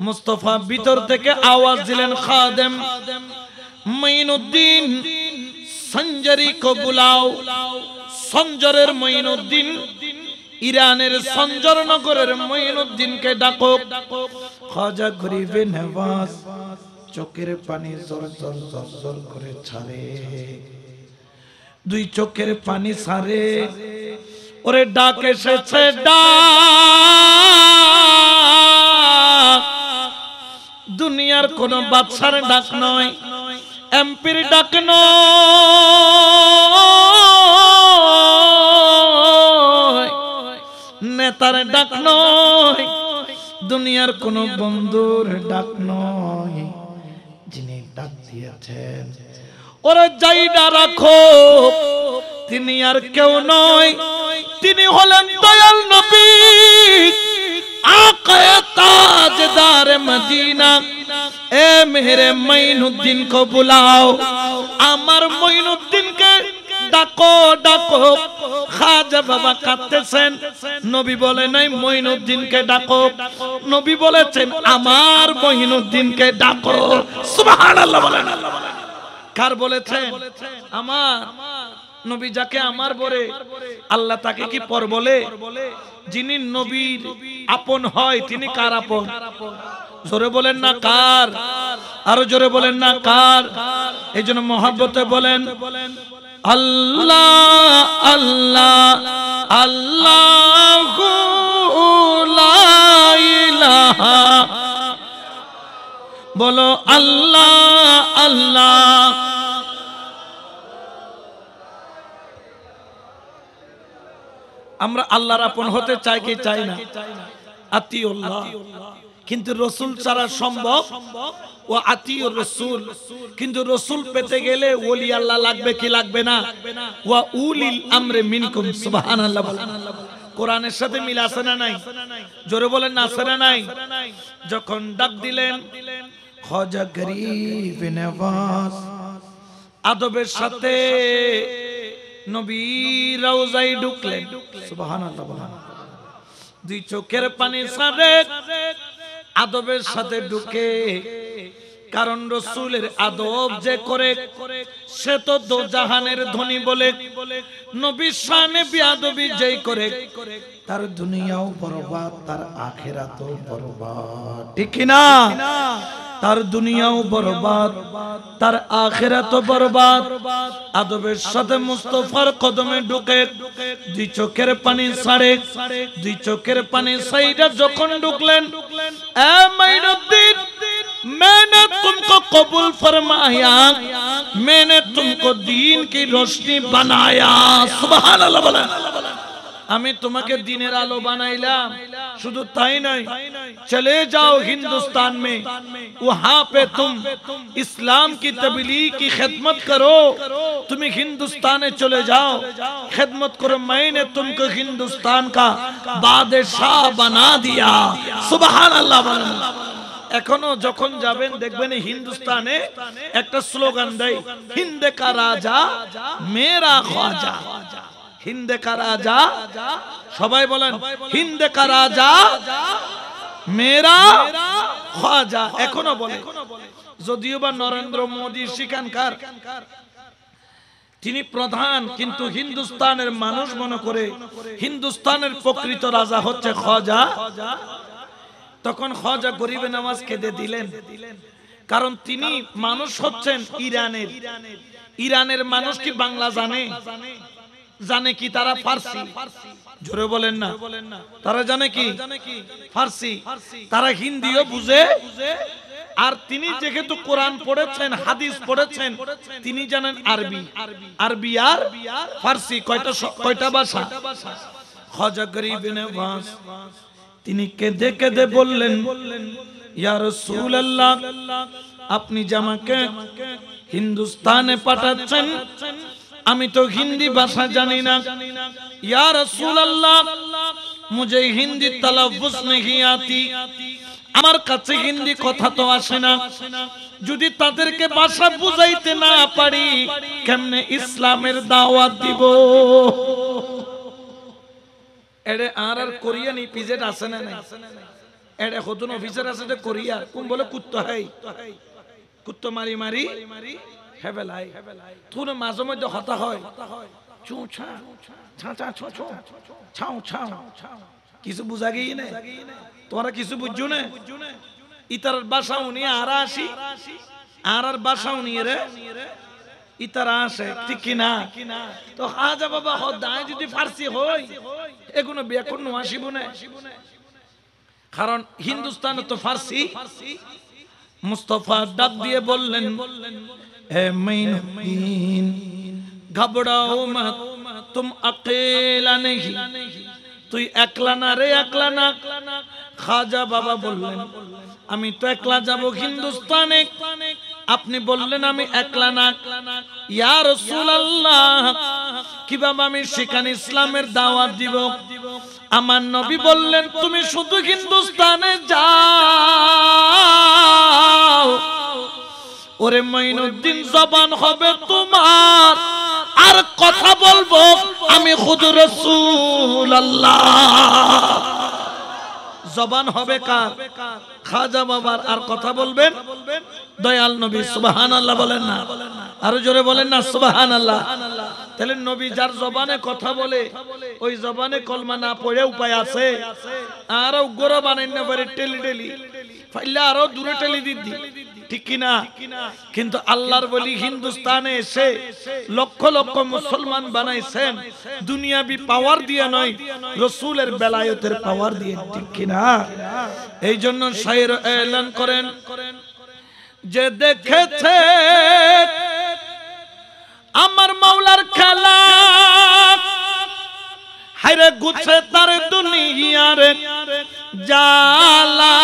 মুস্তাফা ভিতর থেকে আওয়াজ দিলেন, খাদেম মঈনুদ্দিন সঞ্জরি কো বুলাও। সঞ্জরের মঈনুদ্দিন, ইরানের সঞ্জর নগরের মঈনুদ্দিনকে ডাকো। খাজা গরিবে নওয়াজ চোখের পানি জোর জোর জোর জোর করে ছাড়ে, 2 চোখের পানি ছাড়ে। ওরে ডাক এসেছে, ডাক দুনিয়ার কোন বাদশার ডাক নয়, এমপির ডাক নয়, নেতার ডাক নয়, দুনিয়ার কোন বন্ধুর ডাক নয়। যিনি ডাক দিয়েছেন ওরে যাইডা রাখো, তিনি আর কেউ নয়, তিনি হলেন দয়াল নবী आका ताजदार मदीना। ए मेरे मঈনুদ্দিন को बुलाओ। আমার মঈনুদ্দিনকে ডাকো ডাকো। খাজা বাবা কাঁদতেছেন। নবী বলে নাই মঈনুদ্দিনকে ডাকো, নবী বলেছেন আমার মঈনুদ্দিনকে ডাকো। সুবহানাল্লাহ বলেন। কার বলেছেন? আমার নবী যাকে আমার বলে আল্লাহ তাকে কি পর বলে? যিনি নবীর আপন হয় তিনি কার আপন? জোরে বলেন না কার? আরো জোরে বলেন না কার? এই জন্য মহব্বতে বলেন আল্লাহ আল্লাহ আল্লাহু লা ইলাহা। বলো আল্লাহ আল্লাহ। আমরা আল্লাহর আপন হতে চাই কি চাই না? আতিউল্লাহ, কিন্তু রসুল ছাড়া সম্ভব। ও আতিউর রসুল, কিন্তু রসুল পেতে গেলে ওলি আল্লাহ লাগবে কি লাগবে না? ওয়া উলিল আমরে মিনকুম। সুবহানাল্লাহ। কোরআনের সাথে মিল আছে না নাই? জোরে বলেন না, আছে না নাই? যখন ডাক দিলেন খাজা গরিব নওয়াজ, আদবের সাথে নবী রওজায় ঢুকলেন। সুবহানাল্লাহ। দুই চোখের পানি ছাড়ে আদবের সাথে ঢুকে, কারণ রসুলের আদব যে করে সে তো দো জাহানের ধনী বলে। নবীর শানে বিয়াদবি যেই করে তার দুনিয়াও বরবাদ, তার আখিরাতও বরবাদ। ঠিক কি না? তার দুনিয়াও বরবাদ, তার আখিরাতও বরবাদ। আদবের সাথে মুস্তাফার কদমে ঢুকে দুই চোখের পানি ছাড়ে, দুই চোখের পানি সাইডা যখন ঢুকলেন, এ মাইনুদ্দিন, मैंने तुमको कबूल फरमाया, मैंने तुमको दीन की रोशनी बनाया। सुभान अल्लाह बोला। আমি তোমাকে দিনের আলো বানাইলাম। শুধু তাই নয়, চলে যাও हिंदुस्तान में, वहां पे तुम इस्लाम की तबलीग की खिदमत करो। तुम्हें हिंदुस्तान चले जाओ, खिदमत करो। मैंने तुमको हिंदुस्तान का बादशाह बना दिया। सुभान अल्लाह बोला। এখনো যখন যাবেন দেখবেন হিন্দুস্তানে একটা স্লোগান দেয়, হিন্দে কা রাজা মেরা খ্বাজা। হিন্দে কা রাজা, সবাই বলেন হিন্দে কা রাজা মেরা খ্বাজা। এখনো বলে, যদিও বা নরেন্দ্র মোদী সেখানকার তিনি প্রধান, কিন্তু হিন্দুস্তানের মানুষ মনে করে হিন্দুস্তানের প্রকৃত রাজা হচ্ছে খ্বাজা। তখন খাজা গরিবে নওয়াজ কেঁদে দিলেন, কারণ তিনি মানুষ হচ্ছেন ইরানের। ইরানের মানুষ কি বাংলা জানে? জানে কি তারা ফার্সি? জোরে বলেন না। তারা জানে কি? ফার্সি। তারা হিন্দিও বুঝে। আর তিনি যেহেতু কোরআন পড়েছেন, হাদিস পড়েছেন, তিনি জানেন আরবি। আরবি আর ফার্সি কয়টা ভাষা? খাজা গরিবে নওয়াজ তিনি কেঁদে কেঁদে বললেন, ইয়া রাসূলুল্লাহ, আপনি জামাকে হিন্দুস্তানে পাঠাচ্ছেন, আমি তো হিন্দি ভাষা জানি না। ইয়া রাসূলুল্লাহ, মুঝে হিন্দি তালাফুজ नहीं आती, আমার কাছে হিন্দি কথা তো আসে না। যদি তাদেরকে ভাষা বুঝাইতে না পারি, কেমনে ইসলামের দাওয়াত দিব? এডে আর কোরিয়ান ইপিজেড আছে না নাই? এডে কতন অফিসার আছে যে কোরিয়া কোন বলে কুত্তো হাই, কুত্তো মারি মারি হেবেলাই। তুই মাঝে মধ্যে হতা হয় চু ছা ছা ছা ছো ছো ছাও ছাও, কিছু বুঝা গিয়ে না? তোমরা কিছু বুঝছো না? ইতার ভাষা উনি আর আসি, আর ভাষা উনি রে ইতারা আসে। ঠিক কিনা? তো খাজা বাবা হদায় যদি ফার্সি হয়, এগুলো ব্যাকরণ আসিব না, কারণ হিন্দুস্তানে তো ফার্সি। মুস্তাফা ডাক দিয়ে বললেন, হে মাইনুদ্দিন, ঘবড়াও মত, তুম अकेला नहीं, তুই একলা না রে, একলা না। খাজা বাবা বললেন, আমি তো একলা যাব হিন্দুস্তানে। আপনি বললেন আমি একলা না। ইয়া রাসূলুল্লাহ, কিভাবে আমি সেখানে ইসলামের দাওয়াত দিব? আমার নবী বললেন, তুমি শুধু হিন্দুস্তানে যাও। ওরে মাইনুদ্দিন, জবান হবে তোমার, আর কথা বলবো আমি খুদ রাসূলুল্লাহ। জবান হবে কার? খাজা বাবার। আর কথা বলবেন দয়াল নবী। সুবহানাল্লাহ বলেন না? আরো জোরে বলেন না সুবহানাল্লাহ। তাহলে নবী যার জবানে কথা বলে, ওই জবানে কলমা না পড়ে উপায় আছে? আরো গোরা বানাই না পারে টেলি টেলি ফাইলে আরো দূরে টেলি দিদি। ঠিক কিনা? কিন্তু আল্লাহর বলি হিন্দুস্তানে এসে লক্ষ লক্ষ মুসলমান বানাইছেন, দুনিয়াবি পাওয়ার দিয়ে নয়, রাসূলের বেলায়েতের পাওয়ার দিয়ে। ঠিক কিনা? এই জন্য শায়ের এলান করেন, যে দেখেছে আমার মাওলার খেলা, হায়রে গুছে তার দুনিয়ার জালা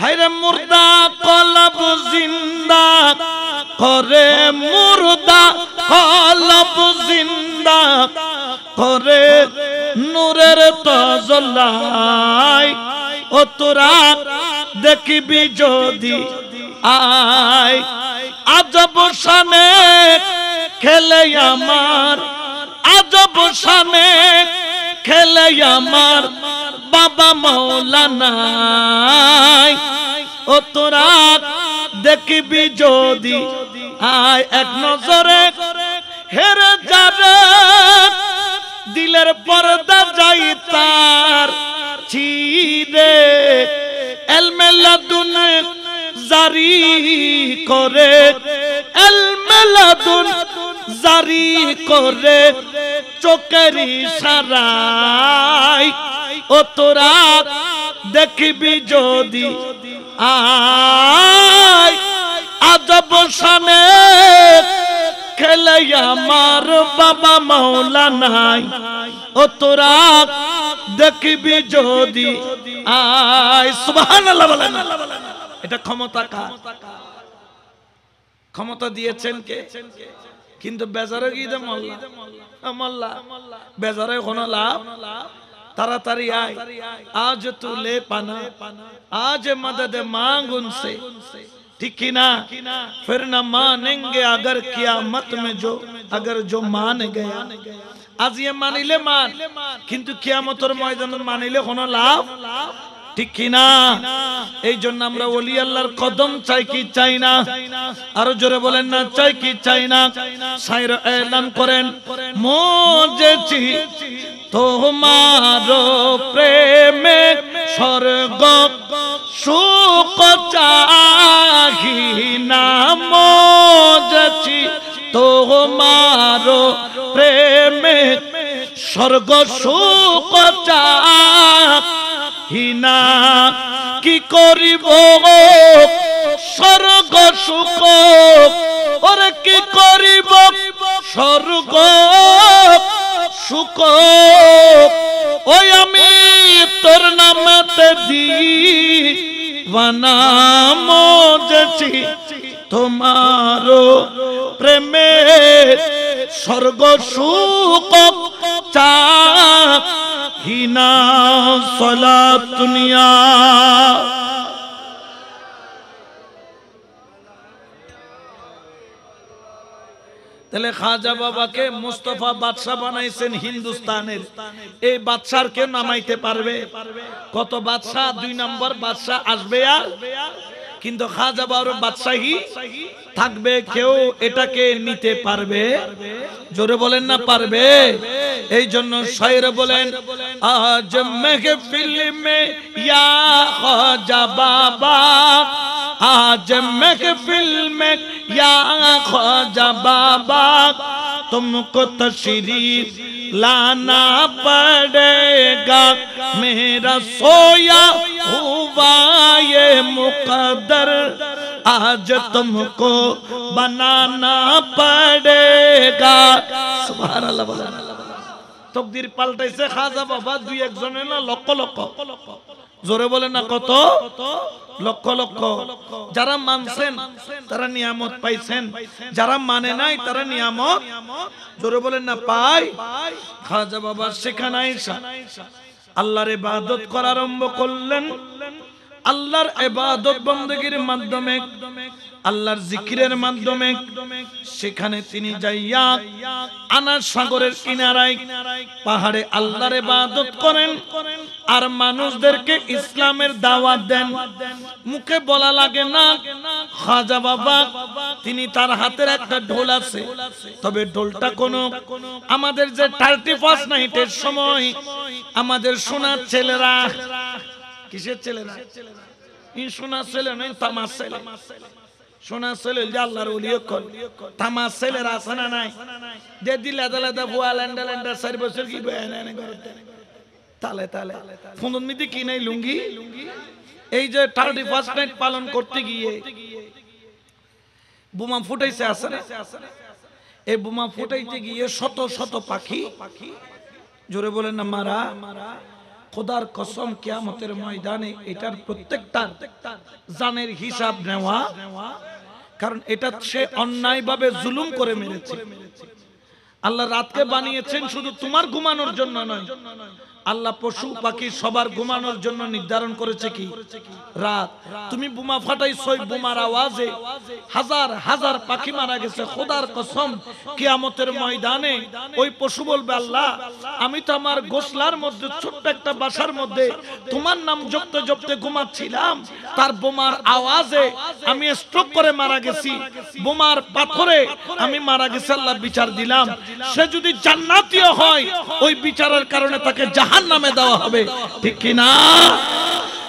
হায়রে মুর্দা কলব জিন্দা করে মুর্দা কলব জিন্দা করে নূরের তজল্লাই ও তোরা দেখবি যদি আয় আজব শানে খেলে আমার আজব শানে খেলে আমার বাবা মাওলানা ও তোরা দেখবি যদি আয় এক নজরে হেরে যাবে দিলের পর্দা যাই তার চিরে এলমেলাদুন জারি করে এলমেলাদুন জারি করে চোখের ইশারায় ও তোরা দেখবি যদি আয় আজব শানে খেলে আমার বাবা মাওলানা ও তোরা দেখবি যদি আয় সুবহানাল্লাহ বলেন এটা ক্ষমতা কার ক্ষমতা দিয়েছেন কে কিন্তু বেজারে কি দে মোল্লা বেজারে কোনো লাভ তাড়াতাড়ি আয় আজ তু লে পানা আজ मदद मांग उनसे ठीक ही ना फिर न मानेंगे अगर कियामत में जो अगर जो मान गया आज ये मानिले मान किंतु कियामतर ময়দানে মানিলে কোনো লাভ ঠিক কি না এই জন্য আমরা ওলি আল্লাহর কদম চাই কি চাই না আরো জোরে বলেন না চাই কি চাই না শায়র এলান করেন মোজেছি তোমার প্রেমে স্বর্গ সুখ চাহি না মোজেছি তোমার প্রেমে স্বর্গ সুখ হিনা কি করিব স্বর্গ সুখ ওরে কি করিব স্বর্গ সুখ ওই আমি তোর নামতে দিওয়ানা মজেছি তোমার প্রেমে স্বর্গ সুখ চাহিনা সালাত দুনিয়া তাহলে খাজা বাবাকে মুস্তাফা বাদশা বানাইছেন হিন্দুস্তানের এই বাদশার কেউ নামাইতে পারবে কত বাদশা 2 নম্বর বাদশা আসবে আর কিন্তু খাজা বাবার বাদশাহী থাকবে কেউ এটাকে নিতে পারবে জোরে বলেন না পারবে এই জন্য শায়র বলেন আজ महफिल में या खाजा बाबा आज महफिल में या खाजा बाबा तुमको तशरीफ लाना पड़ेगा मेरा सोया हुआ ये मुकद्दर आज तुमको बनाना पड़ेगा सुबहानाल्लाह तकदीर পাল্টাইছে খাজা বাবা দুই একজনে না লক্ষ লক্ষ জোরে বলেন না কত লক্ষ লক্ষ যারা মানছেন তারা নিয়ামত পাইছেন যারা মানে নাই তারা নিয়ামত জোরে বলেন না পায় খাজা বাবা সেখানে আয়েশা আল্লাহর ইবাদত করা আরম্ভ করলেন আল্লাহর ইবাদত বندگির মাধ্যমে আল্লাহর জিকিরের মাধ্যমে সেখানে তিনি যাইয়া আনার সাগরের কিনারায় পাহাড়ে আল্লাহর ইবাদত করেন আর মানুষদেরকে ইসলামের দাওয়াত দেন মুখে বলা লাগে না খাজা বাবা তিনি তার হাতের একটা ঢোল আছে তবে ঢোলটা কোনো আমাদের যে 31 নাইটের সময় আমাদের সোনার ছেলেরা কিসের ছেলেরা ইন সোনার ছেলে নয় তামার ছেলে সোনা ছেলে যে আল্লাহর ওলি কল তামার ছেলের আছে না নাই দে দিলে দাদা বুয়া ল্যান্ডা ল্যান্ডা 4 বছর কি বয়ানে করতে তালে তালে ফোন মিতে কি নাই লুঙ্গি এই যে 31 নাইট পালন করতে গিয়ে বোমা ফুটাইছে আছে না এই বোমা ফুটাইতে গিয়ে শত শত পাখি জোরে বলেন না মারা। খোদার কসম কিয়ামতের ময়দানে এটার প্রত্যেকটার জানের হিসাব নেওয়া, কারণ এটা সে অন্যায়ভাবে জুলুম করে মেরেছে। আল্লাহ রাতকে বানিয়েছেন শুধু তোমার ঘুমানোর জন্য নয়, আল্লাহ পশু পাখি সবার ঘুমানোর জন্য নির্ধারণ করেছে কি রাত। তুমি বোমা ফাটাইছো, বোমার আওয়াজে হাজার হাজার পাখি মারা গেছে। খোদার কসম কিয়ামতের ময়দানে ওই পশু বলবে, আল্লাহ আমি তো আমার গোসলার মধ্যে ছোট্ট একটা বাসার মধ্যে তোমার নাম জপতে জপতে ঘুমাচ্ছিলাম, তার বোমার আওয়াজে আমি স্ট্রোক করে মারা গেছি, বোমার পাথরে আমি মারা গেছি। আল্লাহ বিচার দিলাম, সে যদি জান্নাতীয় হয় ওই বিচারের কারণে তাকে জাহান্নামে দেওয়া হবে, ঠিক কি না?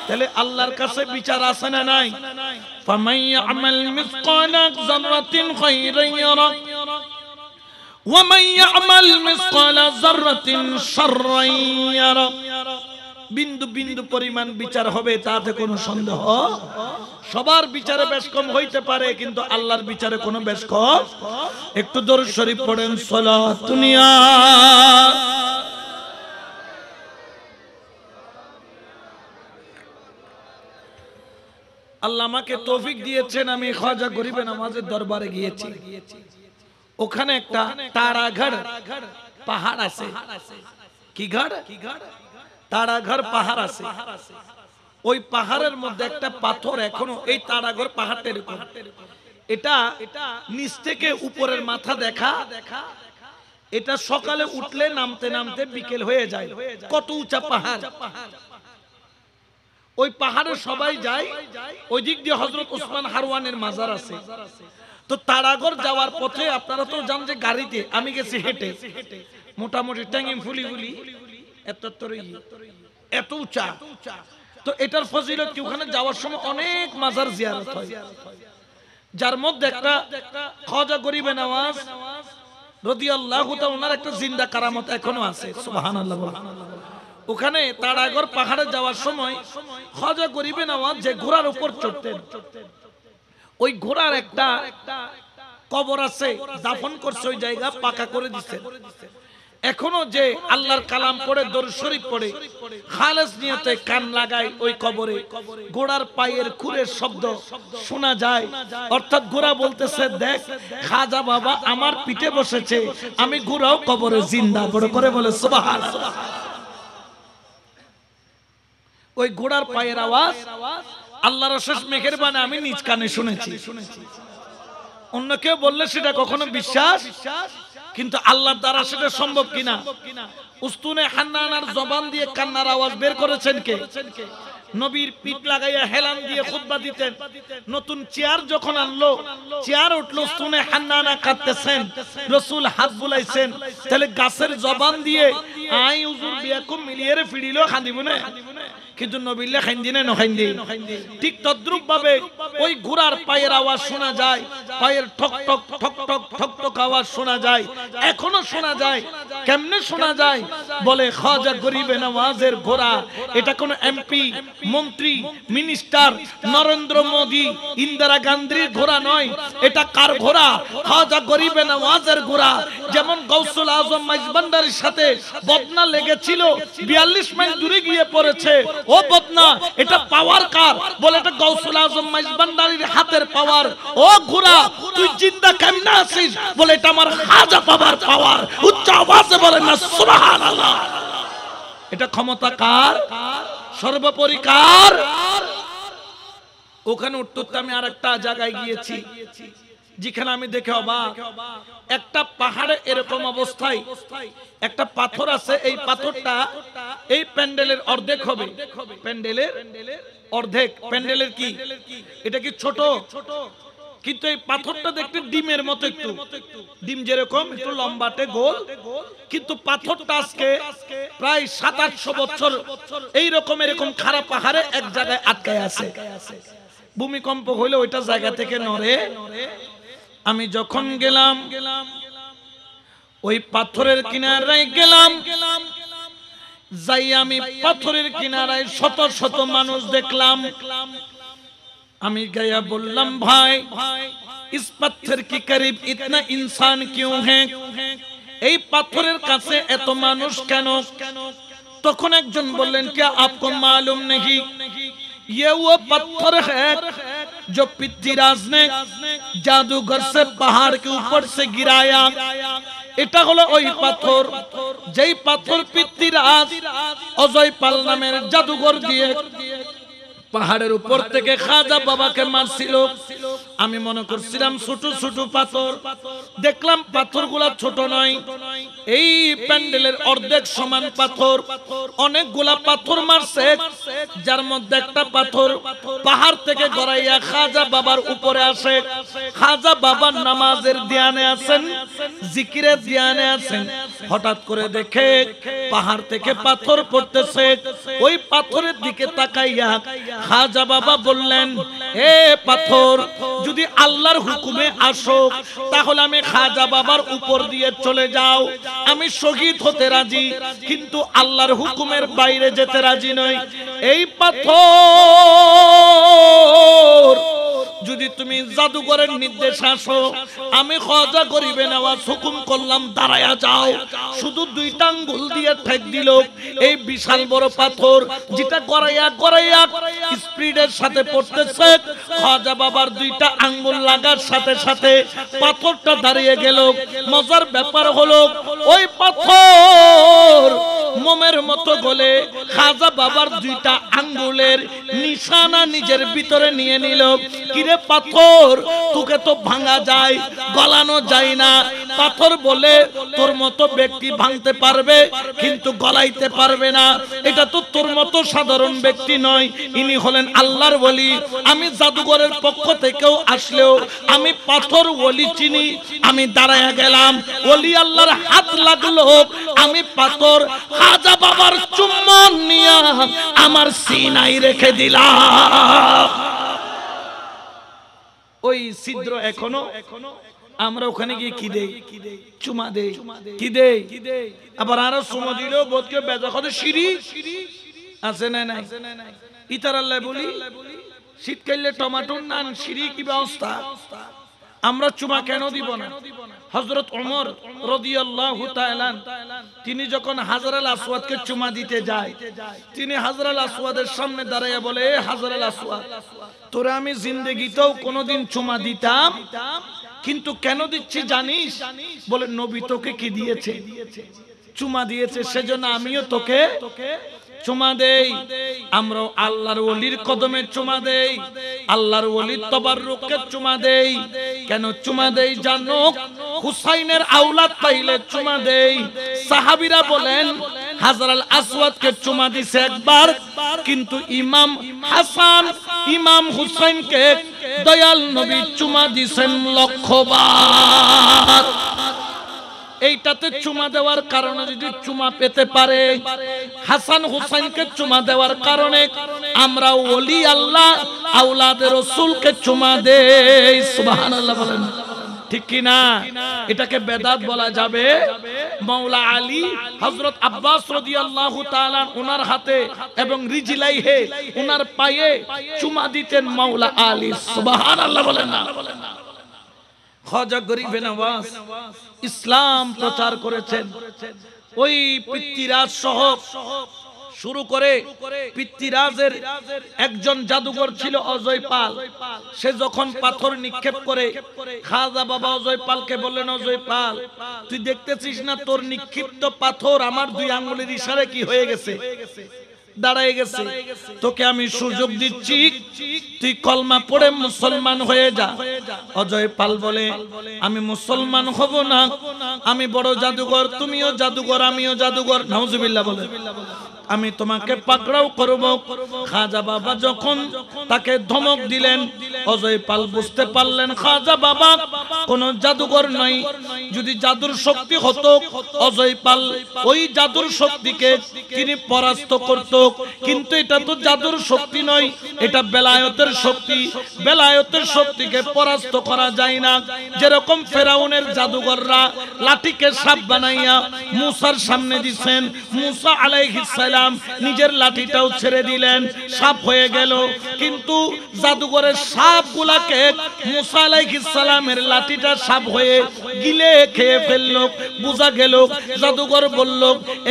তাহলে আল্লাহর কাছে বিচার আছে না নাই? ফামান ইয়ামাল মিসকালা যাররাতিন খায়রান ইয়ারা ওয়া মান ইয়ামাল মিসকালা যাররাতিন শাররান ইয়ারা। বিন্দু বিন্দু পরিমাণ বিচার হবে, তাতে কোনো সন্দেহ। সবার বিচারে বেশ কম হইতে পারে, কিন্তু আল্লাহর বিচারে কোনো বেশ কম। একটু দরুদ শরীফ পড়েন, সালাতুন ইয়া। আল্লাহ আমাকে তৌফিক দিয়েছেন, আমি খাজা গরিবে নামাজের দরবারে গিয়েছি। ওখানে একটা তারাঘড় পাহাড় আছে। কি ঘড়? তারাঘড় পাহাড় আছে। ওই পাহাড়ের মধ্যে একটা পাথর এখনো এই তারাঘড় পাহাড়ের উপর, এটা নিচ থেকে উপরের মাথা দেখা। এটা সকালে উঠলে নামতে নামতে বিকেল হয়ে যায়। কত উঁচা পাহাড়! ওই পাহাড়ে সবাই যায়। ওই দিক দিয়ে হযরত ওসমান হারওয়ানের মাজার আছে। তো তারাগড় যাওয়ার পথে আপনারা তো জানেন যে গাড়িতে, আমি গেছি হেঁটে, মোটামুটি ট্যাঙ্গিম ফুলি ফুলি এত উঁচা। তো এটার ফজিলত কি, ওখানে যাওয়ার সময় অনেক মাজার জিয়ারত হয়, যার মধ্যে একটা খাজা গরিবে নওয়াজ রাদিয়াল্লাহু তাআলা ওনার একটা জিন্দা কারামত এখনো আছে। সুবহানাল্লাহ। ওখানে তারাগড় পাহাড়ে যাওয়ার সময় খাজা গরিবে নওয়াজ যে ঘোড়ার উপর চড়তেন, ওই ঘোড়ার একটা কবর আছে, দাফন করছে ওই জায়গা, পাকা করে দিচ্ছেন। এখনো যে আল্লাহর কালাম পড়ে, দরুদ শরীফ পড়ে, খালেস নিয়তে কান লাগায় ওই কবরে, ঘোড়ার পায়ের খুরের শব্দ শোনা যায়। অর্থাৎ ঘোড়া বলতেছে, দেখ খাজা বাবা আমার পিঠে বসেছে, আমি ঘোড়াও কবরে জিন্দা। বড় করে বলে সুবহানাল্লাহ। ওই ঘোড়ার পায়ের আওয়াজ আল্লাহর অশেষ মেহেরবানি আমি নিজ কানে শুনেছি। অন্য কেউ বললে সেটা কখনো বিশ্বাস, কিন্তু আল্লাহর দ্বারা সেটা সম্ভব কিনা। উস্তুনে হান্নানার জবান দিয়ে কান্নার আওয়াজ বের করেছেন কে? নবীর পিঠ লাগাইয়া হেলান দিয়ে খুতবা দিতেন। নতুন চেয়ার যখন আনলো, চেয়ার উঠলো, উস্তুনে হান্নানা কাঁদতেছেন, রাসূল হাত বুলাইছেন। তাহলে গাছের জবান দিয়ে আই হুজুর বিয়াকুম মিলিয়ে ফিরিলো খান্দিব না, কিন্তু নবীল্লা খাইন্দিনে নখাইন্দি। ঠিক তদ্রুপ ভাবে ওই ঘোড়ার পায়ের আওয়াজ শোনা যায়, পায়ের ঠক ঠক ঠক ঠক ঠক ঠক আওয়াজ শোনা যায়, এখনো শোনা যায়। কেমনে শোনা যায়? বলে খাজা গরিবে নওয়াজের ঘোড়া। এটা কোন এমপি, মন্ত্রী, মিনিস্টার, নরেন্দ্র মোদি, ইন্দিরা গান্ধীর ঘোড়া নয়। এটা কার ঘোড়া? খাজা গরিবে নওয়াজের ঘোড়া। যেমন গাউসুল আজম মাইজবান্ডারির সাথে বদনা লেগেছিল, 42 মাইল দূরে গিয়ে পড়েছে। ও বদনা, এটা পাওয়ার কার? বলে এটা গাউসুল আজম মাইজবান্ডারির হাতের পাওয়ার। ও ঘোড়া, তুই জিন্দা কেমনে আছিস? বলে এটা আমার খাজা বাবার পাওয়ার। উচ্চ আওয়াজে বলেন না সুবহানাল্লাহ। এটা ক্ষমতা কার? সর্বোপরি কার? ওখানে উত্তর আমি আরেকটা জায়গায় গিয়েছি, যেখানে আমি দেখে অবাক। একটা পাহাড়ে এরকম অবস্থায় একটা পাথর আছে। এই পাথরটা এই প্যান্ডেলের অর্ধেক হবে। প্যান্ডেলের অর্ধেক। প্যান্ডেলের কি এটা কি ছোট? কিন্তু এই পাথরটা দেখতে ডিমের মতো, একটু ডিম যেরকম একটু লম্বাটে গোল, কিন্তু পাথরটা আজকে প্রায় 700-800 বছর এইরকম এরকম খারাপ পাহাড়ে এক জায়গায় আটকায় আছে। ভূমিকম্প হইলে ওইটা জায়গা থেকে নড়ে। আমি যখন গেলাম ওই পাথরের কিনারায় গেলাম, যাই আমি পাথরের কিনারায় শত শত মানুষ দেখলাম। আমি গয়া বললাম, ভাই इस पत्थर के करीब इतना इंसान क्यों है? এই পাথরের কাছে এত মানুষ কেন? তখন একজন বললেন, क्या आपको मालूम नहीं ये वो पत्थर है जो पृथ्वीराज ने जादूगर से पहाड़ के ऊपर से गिराया। এটা হলো ওই পাথর, যেই পাথর পৃথ্বীরাজ অজয় পাল নামের জাদুঘর দিয়ে পাহাড়ের উপর থেকে খাজা বাবাকে মারছিল। আমি মনে করছিলাম ছোট ছোট পাথর, দেখলাম পাথরগুলা ছোট নয়, এই প্যান্ডেলের অর্ধেক সমান পাথর। অনেকগুলা পাথর মারছে, যার মধ্যে একটা পাথর পাহাড় থেকে গড়াইয়া খাজা বাবার উপরে আসে। খাজা বাবার নামাজের ধ্যানে আছেন, জিকিরের ধ্যানে আছেন। হঠাৎ করে দেখে পাহাড় থেকে পাথর পড়তেছে। ওই পাথরের দিকে তাকাইয়া খাজা বাবা বললেন, এ পাথর, যদি আল্লাহর হুকুমে আসো তাহলে আমি খাজা বাবার উপর দিয়ে চলে যাও, আমি শহীদ হতে রাজি, কিন্তু আল্লাহর হুকুমের বাইরে যেতে রাজি নই। এই পাথর, যদি তুমি জাদুঘরের নির্দেশ আসো, আমি খাজা গরিবে নওয়াজ হুকুম করলাম দাঁড়ায়া যাও। শুধু দুইটা আঙ্গুল দিয়ে ঠেক দিল। এই বিশাল বড় পাথর যেটা গড়াইয়া গড়াইয়া স্পিডের সাথে পড়তেছে, খাজা বাবার দুইটা আঙ্গুল লাগার সাথে সাথে পাথরটা দাঁড়িয়ে গেল। মজার ব্যাপার হলো ওই পাথর মোমের মতো গলে খাজা বাবার দুইটা আঙ্গুলের নিশানা নিজের ভিতরে নিয়ে নিল। কিরে পাথর, তোকে তো ভাঙা যায়, গলানো যায় না। পাথর বলে তোর মতো ব্যক্তি ভাঙতে পারবে কিন্তু গলাইতে পারবে না। এটা তো তোর মতো সাধারণ ব্যক্তি নয়, ইনি হলেন আল্লাহর ওলি। আমি জাদুঘরের পক্ষ থেকেও আসলেও আমি পাথর ওলি চিনি। আমি দাঁড়ায়া গেলাম, ওলি আল্লাহর হাত লাগলো, আমি পাথর খাজা বাবার চুম্বন নিয়া আমার সিনাই রেখে দিলাম। ওই ছিদ্র এখনো আমরা ওখানে গিয়ে কি দেই? চুমা দেই। কি দেই? আবার আরো চুমা দিলেও বোধকে বেজা কত সিঁড়ি আছে না নাই? ইতার আল্লাহ বলি, শীতকালে টমাটোর নান সিঁড়ি কি ব্যবস্থা? আমরা চুমা কেন দিব না? হযরত ওমর রাদিয়াল্লাহু তাআলা তিনি যখন হাজার আল আসওয়াদকে চুমা দিতে যায়, তিনি হাজার আল আসওয়াদের সামনে দাঁড়িয়ে বলে, হাজার আল আসওয়াদ, তোরা আমি জিন্দেগিতেও কোনোদিন চুমা দিতাম, কিন্তু কেন দিচ্ছি জানিস? বলে, নবী তোকে কি দিয়েছে? চুমা দিয়েছে, সেজন্য আমিও তোকে চুমা দেই। আমরা আল্লাহর ওলির কদমে চুমা দেই, আল্লাহর ওলির তবাররুকে চুমা দেই। কেন চুমা দেই জানো? হুসাইনের আওলাদ পাইলে চুমা দেই। সাহাবীরা বলেন হাজার আল আসওয়াদকে চুমা দিছে একবার, কিন্তু ইমাম হাসান ইমাম হুসাইনকে দয়াল নবী চুমা দিছেন লক্ষবার। এইটাতে চুমা দেওয়ার কারণে যদি চুমা পেতে পারে, হাসান হুসাইনকে চুমা দেওয়ার কারণে আমরা ওলি আল্লাহ আওলাদে রাসূলকে চুমা দেই। সুবহানাল্লাহ বলেন, ঠিক কি না? এটাকে বেদাত বলা যাবে? মাওলা আলী হযরত আব্বাস রাদিয়াল্লাহু তাআলা ওনার হাতে এবং রিজলাইহে ওনার পায়ে চুমা দিতেন মাওলা আলী। সুবহানাল্লাহ বলেন না? খাজা গরিবে নওয়াজ ইসলাম প্রচার করেছেন। ওই পৃথ্বীরাজ সহ শুরু করে পৃথ্বীরাজের একজন জাদুঘর ছিল অজয় পাল। সে যখন পাথর নিক্ষেপ করে, খাজা বাবা অজয় পালকে বললেন, অজয় পাল, তুই দেখতেছিস না তোর নিক্ষিপ্ত পাথর আমার দুই আঙ্গুলের ইশারায় কি হয়ে গেছে? দাঁড়ায় গেছে। তোকে আমি সুযোগ দিচ্ছি, তুই কলমা পড়ে মুসলমান হয়ে যা। অজয় পাল বলে, আমি মুসলমান হব না, আমি বড় জাদুঘর, তুমিও জাদুঘর, আমিও জাদুঘর। নাউজুবিল্লাহ বলে, আমি তোমাকে পাকড়াও করব। খাজা বাবা যখন তাকে ধমক দিলেন, অজয় পাল বুঝতে পারলেন খাজা বাবা কোন জাদুঘর নয়। যদি জাদুর শক্তি হতো, অজয় পাল ওই জাদুর শক্তিকে তিনি পরাস্ত করত, কিন্তু এটা তো জাদুর শক্তি নয়, এটা বেলায়েতের শক্তি। বেলায়েতের শক্তিকে পরাস্ত করা যায় না। যেরকম ফেরাউনের জাদুঘররা লাঠিকে সাপ বানাইয়া মুসার সামনে দিয়েছেন, মুসা আলাইহিস সালাম নিজের লাঠিটাও ছেড়ে দিলেন, সাপ হয়ে গেল। কিন্তু জাদুঘরের সাপগুলাকে মুসা আলাইহিস সালামের লাঠি লাঠিটা সাপ হয়ে গিলে খেয়ে ফেললো। বুঝা গেল জাদুঘর বলল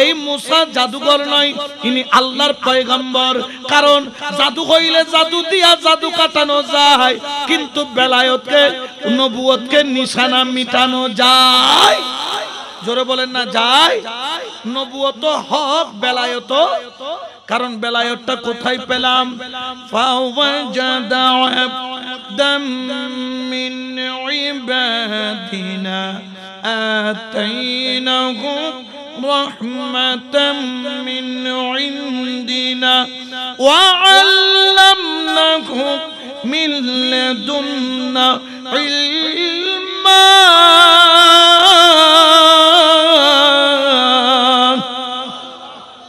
এই মুসা জাদুঘর নয়, ইনি আল্লাহর পয়গম্বর। কারণ জাদু হইলে জাদু দিয়া জাদু কাটানো যায়, কিন্তু বেলায়েতকে নবুয়তকে নিশানা মিটানো যায়। জোরে বলেন না যায়। নবুয়ত হক, বেলায়েত, কারণ বেলায়েতটা কোথায় পেলাম? ফাওয়াজাদা আবদাম মিন ইবাদিনা আতাইনাহু রাহমাতাম মিন ইনদিনা ওয়া আল্লামনাহু মিন লাদুন্না ইলমা।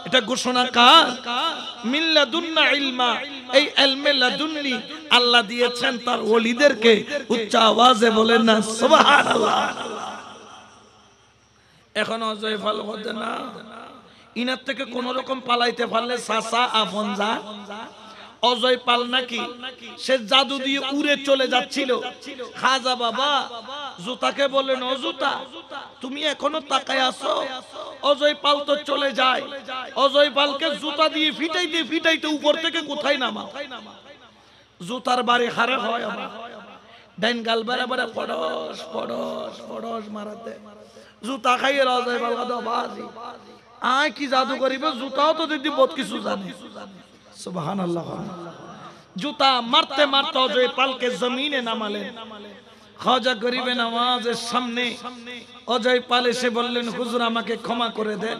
এটা ঘোষণা কার? মিন লাদুন্না ইলমা। এই ইলমে লাদুন্নি আল্লাহ দিয়েছেন তার ওলিদেরকে। উচ্চ আওয়াজে বলেন না সুবহানাল্লাহ। এখন অজয় ফল হতে না, ইনার থেকে কোন রকম পালাইতে পারলে সাসা আপন যা অজয় পাল নাকি সে জাদু দিয়ে উড়ে চলে যাচ্ছিল। খাজা বাবা জুতাকে বললেন, ও জুতা তুমি এখনো তাকায় আছো? অজয় পাল তো চলে যায়। অজয় পালকে জুতা দিয়ে ফিটাইতে ফিটাইতে উপর থেকে কোথায় নামা? জুতার বাড়ি হারে হয় আমার ডাইন গাল বারে পড়স পড়স পড়স মারাতে জুতা খাইয়ে অজয় পাল কথা বাজি আয় কি জাদু করিবে? জুতাও তো দিদি বহুত কিছু জানে। সুবহানাল্লাহ। জুতা মারতে মারতে অজয় পালকে জমিনে নামালেন। খাজা গরিবে নওয়াজের সামনে অজয় পাল এসে বললেন, হুজুর আমাকে ক্ষমা করে দেন,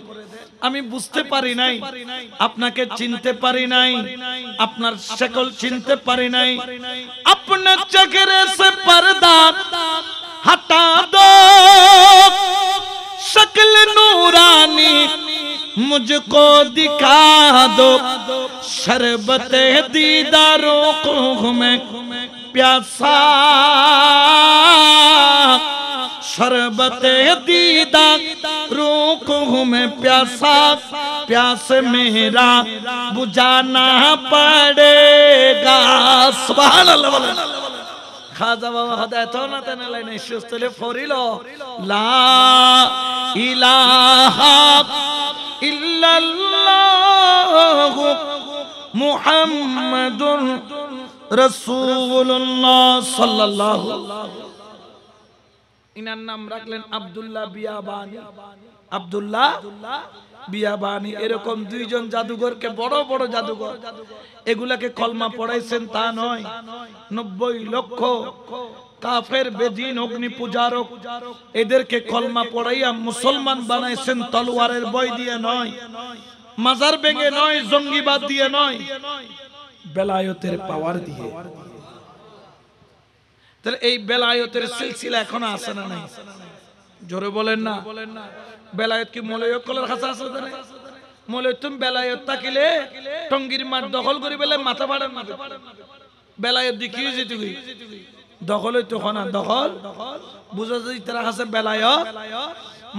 আমি বুঝতে পারি নাই, আপনাকে চিনতে পারি নাই, আপনার शकल চিনতে পারি নাই। আপনার চেহারে से पर्दा हटा दो, शक्ल नूरानी मुझको दिखा दो, शरबते दीदारों को में प्यासा, शरबते दीदारों को में प्यासा, प्यास मेरा बुझाना पड़ेगा। सुभान अल्लाह। খাজা বাবা হাদায়াত না তেনে লাইনে সুস্তলে ফরিলো লা ইলাহা ইল্লাল্লাহ মুহাম্মাদুর রাসূলুল্লাহ সাল্লাল্লাহু। ইনার নাম রাখলেন আব্দুল্লাহ বিয়াবানী। আব্দুল্লাহ বিয়াবানী। এরকম দুইজন জাদুঘরকে, বড় বড় জাদুঘর, এগুলাকে কলমা পড়াইছেন তা নয়। 90 লক্ষ কাফের বেদিন অগ্নি পূজারক এদেরকে কলমা পড়াইয়া মুসলমান বানাইছেন তলোয়ারের বয় দিয়ে নয়, মাজার ভেঙে নয়, জঙ্গিবাদ দিয়ে নয়, বেলায়েতের পাওয়ার দিয়ে। তাহলে এই বেলায়েতের সিলসিলা এখনো আছে না নাই? জোরে বলেন না। বেলায়েত কি মৌলভী কলের কাছে আছে না? মৌলভী তুমি বেলায়েত থাকিলে টঙ্গির মাঠ দখল করি বেলে মাথা ফাড়ান না। বেলায়েত দেখিয়ে যেতে দখল হইতো না, দখল বুঝা যায় তারা কাছে বেলায়েত।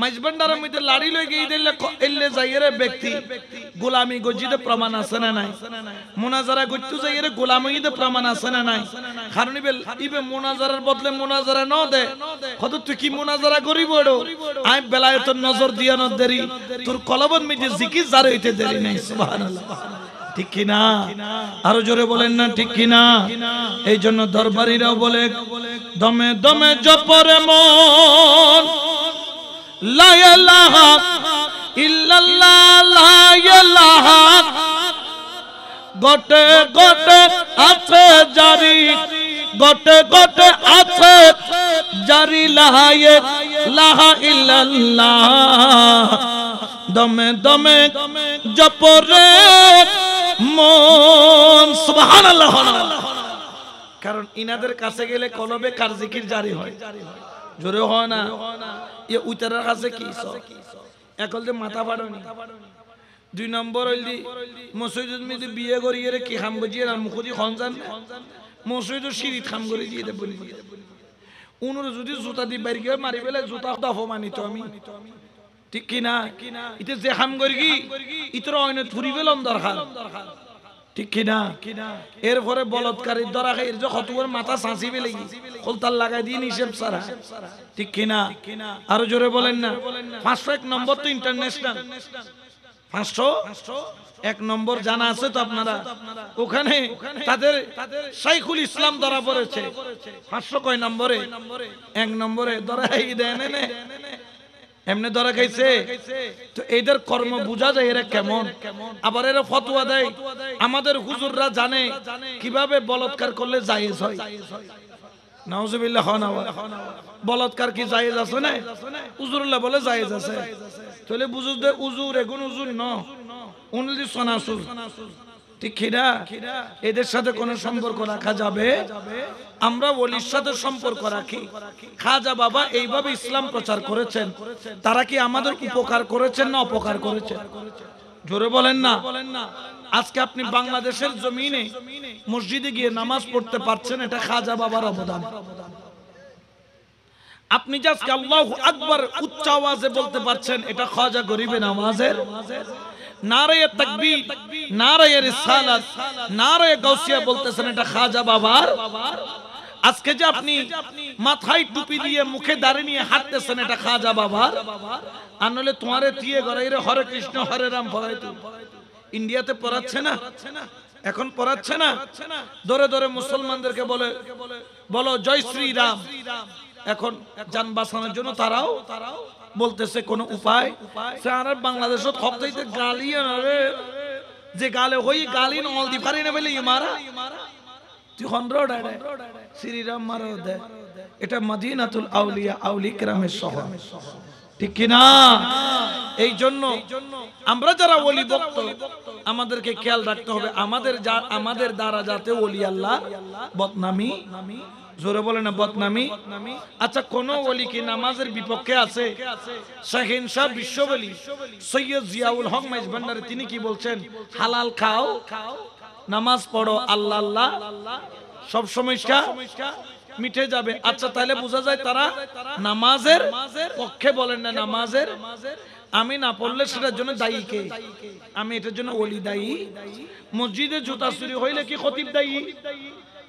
মাইজবান্ডারের মধ্যে লাড়ি লই গিয়ে দিলে এলে যাইরে ব্যক্তি গোলামি গজিতে প্রমাণ আছে না নাই? মুনাজারা গজতু যাইরে গোলামিতে প্রমাণ আছে না নাই? কারণ ইবে মুনাজারার বদলে মুনাজারা ন দে কত তুই কি মুনাজারা করিব ওড়ো আই বেলায়েতের নজর দিয়া ন দেরি তোর কলবন মধ্যে জিকির জার হইতে দেরি নাই। সুবহানাল্লাহ। ঠিক কি না? আরো জোরে বলেন না ঠিক কি না? এই জন্য দরবারিরাও বলে দমে দমে জপরে মন লা ইলাহা ইল্লাল্লাহ লা ইলাহা গটে গটে আছে জারি, গটে গটে আছে জারি লা ইলাহা ইল্লাল্লাহ দমে দমে জপরে মন। সুবহানাল্লাহ। কারণ ইনাদের কাছে গেলে কলবে কার জিকির জারি হয়। জোরে হয় না? এ উইতারের কাছে কি একল যে মাথা ফাড়নি। 2 নম্বর হইলি মসজিদ মধ্যে বিয়ে করিয়ে কি খাম বুঝিয়ে আর মুখদি খন জান মসজিদ সিঁড়ি খাম করে দিয়ে দেব। উনুর যদি জুতা দি বাইরে গিয়ে মারি পেলে জুতা দফ মানিত আমি। ঠিক কি না? ইতে যে খাম করি কি ইতর অন্য থুরি পেলাম দরকার। ঠিক কিনা? এরপরে বলৎকারীর ধরা খাই কতবার মাথা চাঁচি বেলে কলতার লাগাই দিয়ে নিষেধ সারা, ঠিক কিনা? আরো জোরে বলেন না। 501 নম্বর তো ইন্টারন্যাশনাল, 501 নম্বর জানা আছে তো আপনারা? ওখানে তাদের শাইখুল ইসলাম ধরা পড়েছে। 500 কয় নম্বরে? 1 নম্বরে ধরা দেন এমনি ধরা খাইছে। তো এদের কর্ম বোঝা যায় এরা কেমন। আবার এরা ফতোয়া দেয়, আমাদের হুজুররা জানে কিভাবে বলৎকার করলে জায়েজ হয়। নাউজুবিল্লাহ। বলৎকার কি জায়েজ আছে না? হুজুরুল্লাহ বলে জায়েজ আছে। তাহলে বুঝুস দে উজুর এগুন উজুর ন উনলি সনাসুর, ঠিক কিনা? এদের সাথে কোনো সম্পর্ক রাখা যাবে? আমরা ওলির সাথে সম্পর্ক রাখি। খাজা বাবা এইভাবে ইসলাম প্রচার করেছেন, তারা কি আমাদের উপকার করেছেন না অপকার করেছেন? জোরে বলেন না। আজকে আপনি বাংলাদেশের জমিনে মসজিদে গিয়ে নামাজ পড়তে পারছেন, এটা খাজা বাবার অবদান। আপনি যে আজকে আল্লাহু আকবার উচ্চ আওয়াজে বলতে পারছেন, এটা খাজা গরিবের নামাজের। নারায়ে তাকবীর, নারায়ে রিসালাত, নারায়ে গাউসিয়া বলতেছেন, এটা খাজা বাবার। আজকে যে আপনি মাথায় টুপি দিয়ে মুখে দাঁড়িয়ে নিয়ে হাঁটতেছেন, এটা খাজা বাবার। আর নলে তোমারে দিয়ে গড়াইরে হরে কৃষ্ণ হরে রাম পড়াইতো। ইন্ডিয়াতে পড়াচ্ছে না, এখন পড়াচ্ছে না। ধরে ধরে মুসলমানদেরকে বলে বলো জয় শ্রী রাম। এখন জান বাঁচানোর জন্য তারাও বলতেছে কোন উপায়। আর বাংলাদেশত হকতে গালি যে গালে হই গালি নল দি পারি না বলে মারা তুই হন্ড্রড শ্রীরাম মারা দে। এটা মদিনাতুল আউলিয়া আউলি কেরামের শহর, ঠিক কিনা? এই জন্য আমরা যারা ওলি ভক্ত আমাদেরকে খেয়াল রাখতে হবে, আমাদের দ্বারা যাতে ওলি আল্লাহ বদনামি, জোরে বলে না বদনামি। আচ্ছা, কোন ওলি কি নামাজের বিপক্ষে আছে? শাহিনশাহ বিশ্ববলি সৈয়দ জিয়াউল হক মেজবান্ডারি তিনি কি বলছেন? হালাল খাও, নামাজ পড়ো, আল্লাহ আল্লাহ সব সমস্যা মিটে যাবে। আচ্ছা, তাহলে বোঝা যায় তারা নামাজের পক্ষে বলেন না। নামাজের আমি না পড়লে সেটার জন্য দায়ী কে? আমি এটার জন্য ওলি দায়ী। মসজিদে জুতা চুরি হইলে কি খতিব দায়ী?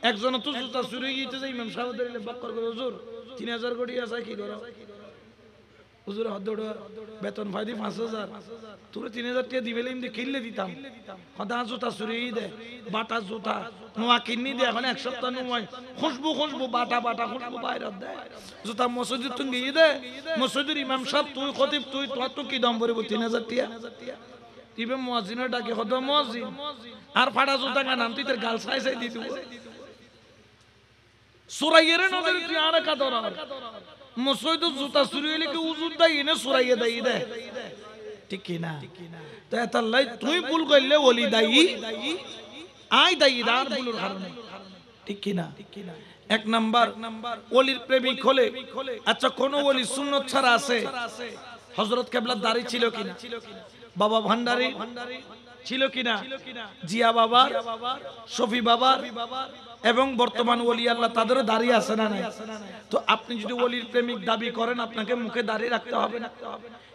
একজন তো জুতা চুরি গিয়েছে যে ইমাম সাহেব ধরে বক্কর করে, হুজুর 3000 কোটি আছে কি করো? হুজুর হাত দৌড় বেতন ফাইদি 5000, তোর 3000 টাকা দিবে এমনি কিনলে দিতাম। হদা জুতা চুরি দে, বাটা জুতা নোয়া কিনি দে। এখন 1 সপ্তাহ নোয়াই খুশবু বাটা খুশবু বাইরে দেয়। জুতা মসজিদ তুমি গিয়ে দে, মসজিদের ইমাম সাহেব তুই খতিব তুই তোর তো কি দাম পড়ব? 3000 টাকা দিবে। মুয়াজ্জিনের ডাকে হদা মুয়াজ্জিন আর ফাটা জুতা গান তুই তোর গাল সাই দিত। সুরাইয়ের নজরে তুই আর কা ধরা মসজিদ জুতা চুরি হইলে কি উজুর দাই না সুরাইয়ে দাই দে, ঠিক কি না? তাই তাল্লাই তুই ভুল করলে ওলি দায়ী, আই দায়ী দার ভুলের কারণে, ঠিক কি না? 1 নাম্বার ওলির প্রেমিক হলে। আচ্ছা, কোন ওলি সুন্নত ছাড়া আছে? হযরত কেবলার দাড়ি ছিল কিনা? বাবা ভান্ডারী ছিল কিনা? জিয়া বাবা, শফি বাবা এবং বর্তমান ওলি আল্লাহ তাদেরও দাঁড়িয়ে আছে না নাই? তো আপনি যদি ওলির প্রেমিক দাবি করেন, আপনাকে মুখে দাঁড়িয়ে রাখতে হবে না।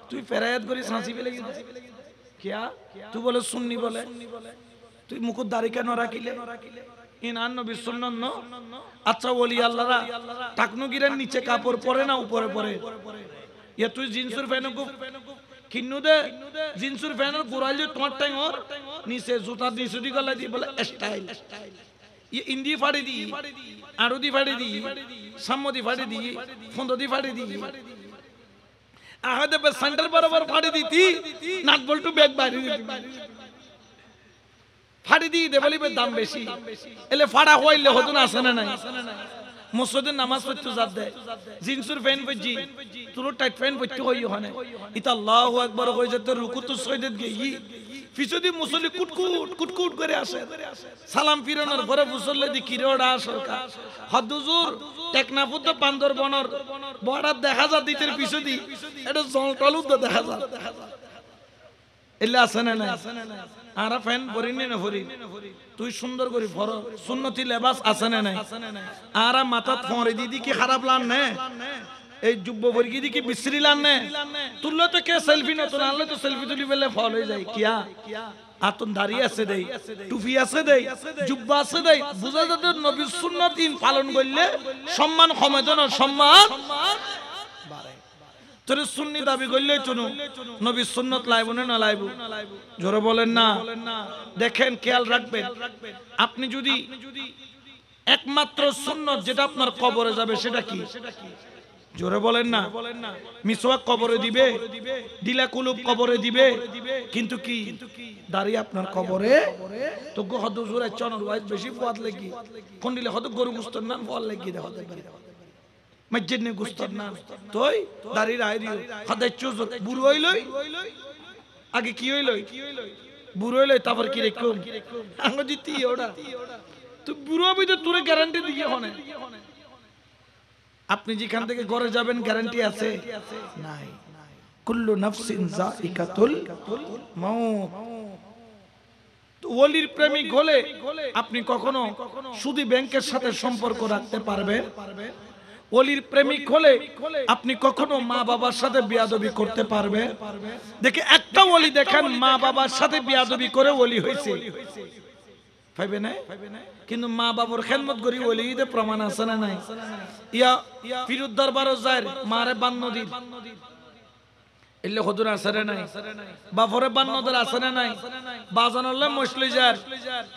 তুই ফেরায়াত করি সাঁচি ফেলে কিয়া তুই বলে সুন্নি বলে তুই মুখের দাঁড়ি কেন রাখিলে? ইনান নবী সুন্নাত ন। আচ্ছা, ওলি আল্লাহরা টাকনুগিরের নিচে কাপড় পরে না উপরে পরে? ইয়া তুই জিন্সের প্যান্ট কিন্নু দে, জিন্সের প্যান্টের গোড়ালি তোমার টাইম ওর নিচে জুতা নিচে দি গলা দি বলে স্টাইল। ইন্দি ফাড়ি দি, আরো দি ফাড়ি দি, সাম্মদি ফাড়ি দি, ফন্দদি ফাড়ি দি, আহাদে সেন্টার বরাবর ফাড়ি দিতি, নাট বল্টু ব্যাগ বাইরে দিতি, ফাড়ি দি দে বলিবে দাম বেশি। এলে ফাড়া হইলে হতো না, আসে না নাই? মসজিদের নামাজ পড়তে যাত দে, জিন্সের প্যান্ট পরজি, তোর টাইট প্যান্ট পরতে হই ওখানে। ইতা আল্লাহু আকবার কই যেতে রুকু তো সৈয়দ গেই পিছদি মুসল্লি কুটকুট করে আসে। সালাম ফিরানোর পরে মুসল্লি দি কিরোড়া সরকার হদুজুর টেকনাফুদ বান্দর বনর বড়ার দেখা যা দিতের পিছদি এটা জলটলুদ দেখা যা এলে আসে না না আরা ফ্যান পরিনি না পরি তুই সুন্দর করে ফর সুন্নতি লেবাস আছে না নাই আরা মাথাত ফরে দিদি কি খারাপ লান না এই যুব বর্গী দিকে বিশ্রী লানে তুললে তো কে সেলফি নতুন আনলে তো সেলফি তুলি পেলে ফল হয়ে যায় কিয়া আতন দাঁড়িয়ে আছে দেই টুপি আছে দেই জুব্বা আছে দেই বুঝা যাতে নবীর সুন্নাত পালন করলে সম্মান কমে না সম্মান বাড়ে তোর সুন্নি দাবি করলে চুনু নবীর সুন্নাত লাইব না লাইব জোরে বলেন না দেখেন খেয়াল রাখবেন আপনি যদি একমাত্র সুন্নাত যেটা আপনার কবরে যাবে সেটা কি জোরে বলেন না মিসওয়াক কবরে দিবে দিলা কুলুব কবরে দিবে কিন্তু কি দাঁড়িয়ে আপনার কবরে তো হদ জোরে চনর ওয়াইজ বেশি ফওয়াদ লাগি কোন দিলে হদ গরু গুস্তর না ফওয়াদ লাগি দে হতে পারে মসজিদ নে গুস্তর না তোই দাঁড়িয়ে রাই দিও হদে চুজ বুড়ো হইলই আগে কি হইলই বুড়ো হইলই তারপর কি রেখুম আঙ্গ দিতি ওটা তো বুড়ো হবি তো তোরে গ্যারান্টি দিয়ে হনে আপনি যেখান থেকে ঘরে যাবেন গ্যারান্টি আছে নাই কুল্লু নাফসিন যায়িকাতুল মাউত তো ওলির প্রেমিক হলে আপনি কখনো শুধু ব্যাংকের সাথে সম্পর্ক রাখতে পারবেন ওলির প্রেমিক হলে আপনি কখনো মা বাবার সাথে বিয়াদবি করতে পারবেন দেখে একটা ওলি দেখেন মা বাবার সাথে বিয়াদবি করে ওলি হয়েছে পাইবে না কিন্তু মা বাবার খেদমত করি ওলিতে প্রমাণ আছে না নাই ইয়া পীরুদ দরবার যায় মারে বান্নদির এলে হুজুর আছে না নাই বাপরে বান্নদের আছে না নাই বাজানলে মসলি যায়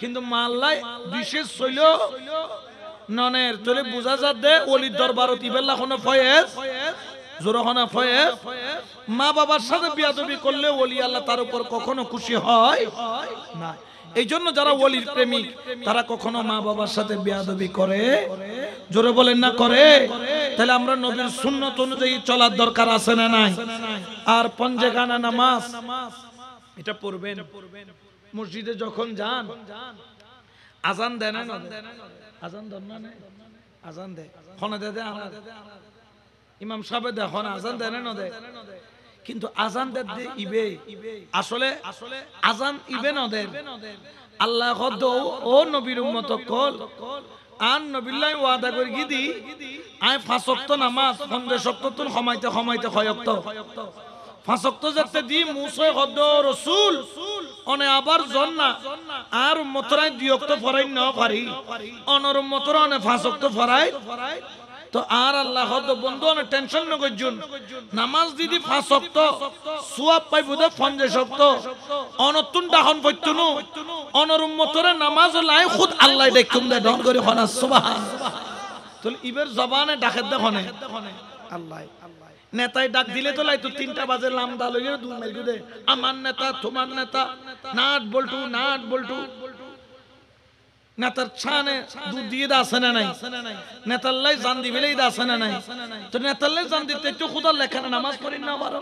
কিন্তু মাল্লাই বিশেষ ছিল ননের তোলে বুঝা যা দে ওলির দরবারত ইবেল্লা কোন ফয়েজ জোরখানা ফয়েজ মা বাবার সাথে বিয়াদবি করলে ওলি আল্লাহ তার উপর কখনো খুশি হয় না এই জন্য যারা ওলির প্রেমিক তারা কখনো মা বাবার সাথে বিয়াদবি করে জোরে বলেন না করে তাহলে আমরা নবীর সুন্নাত অনুযায়ী চলার দরকার আছে না নাই আর পঞ্জেগানা নামাজ এটা পড়বেন মসজিদে যখন যান আজান দেন না আজান দেন না আজান দে খনা দে ইমাম সাহেব দে খনা আজান দেন না দে কিন্তু আজান দে ইবে আসলে আজান ইবে ন দে আল্লাহ খদ ও নবীর উম্মত কল আন নবিল্লাহ ওয়াদা করি গিদি আয় 5 ওয়াক্ত নামাজ 50 ওয়াক্ত তুন খমাইতে খমাইতে 6 ওয়াক্ত 5 ওয়াক্ত যাতে দি মুসে খদ রাসূল অনে আবার জন্না আর উম্মতরাই 2 ওয়াক্ত পড়াই না পারি অনর উম্মতরা অনে 5 ওয়াক্ত পড়াই তো আর আল্লাহ হদ বন্ধু অনে টেনশন ন গজুন নামাজ দিদি 5 ওয়াক্ত সওয়াব পাইবো দে 50 ওয়াক্ত অনতুন দাহন পইতুনু অনর উম্মতরা নামাজ লাই খুদ আল্লাহ দেখুম দে ডন করে খনা সুবহান তো ইবের জবানে ডাকে দেখনে আল্লাহ নেতাই ডাক দিলে তো লাই তো 3টা বাজে লামদা লইয়ে দুই মাইল দে আমার নেতা তোমার নেতা নাট বল্টু নেতার ছানে দুধ দিয়ে আছে না নাই নেতার লাই জান দিবেলেই আছে না নাই তো নেতার লাই জান দিতে একটু খুদার লেখানে নামাজ পড়ি না পারো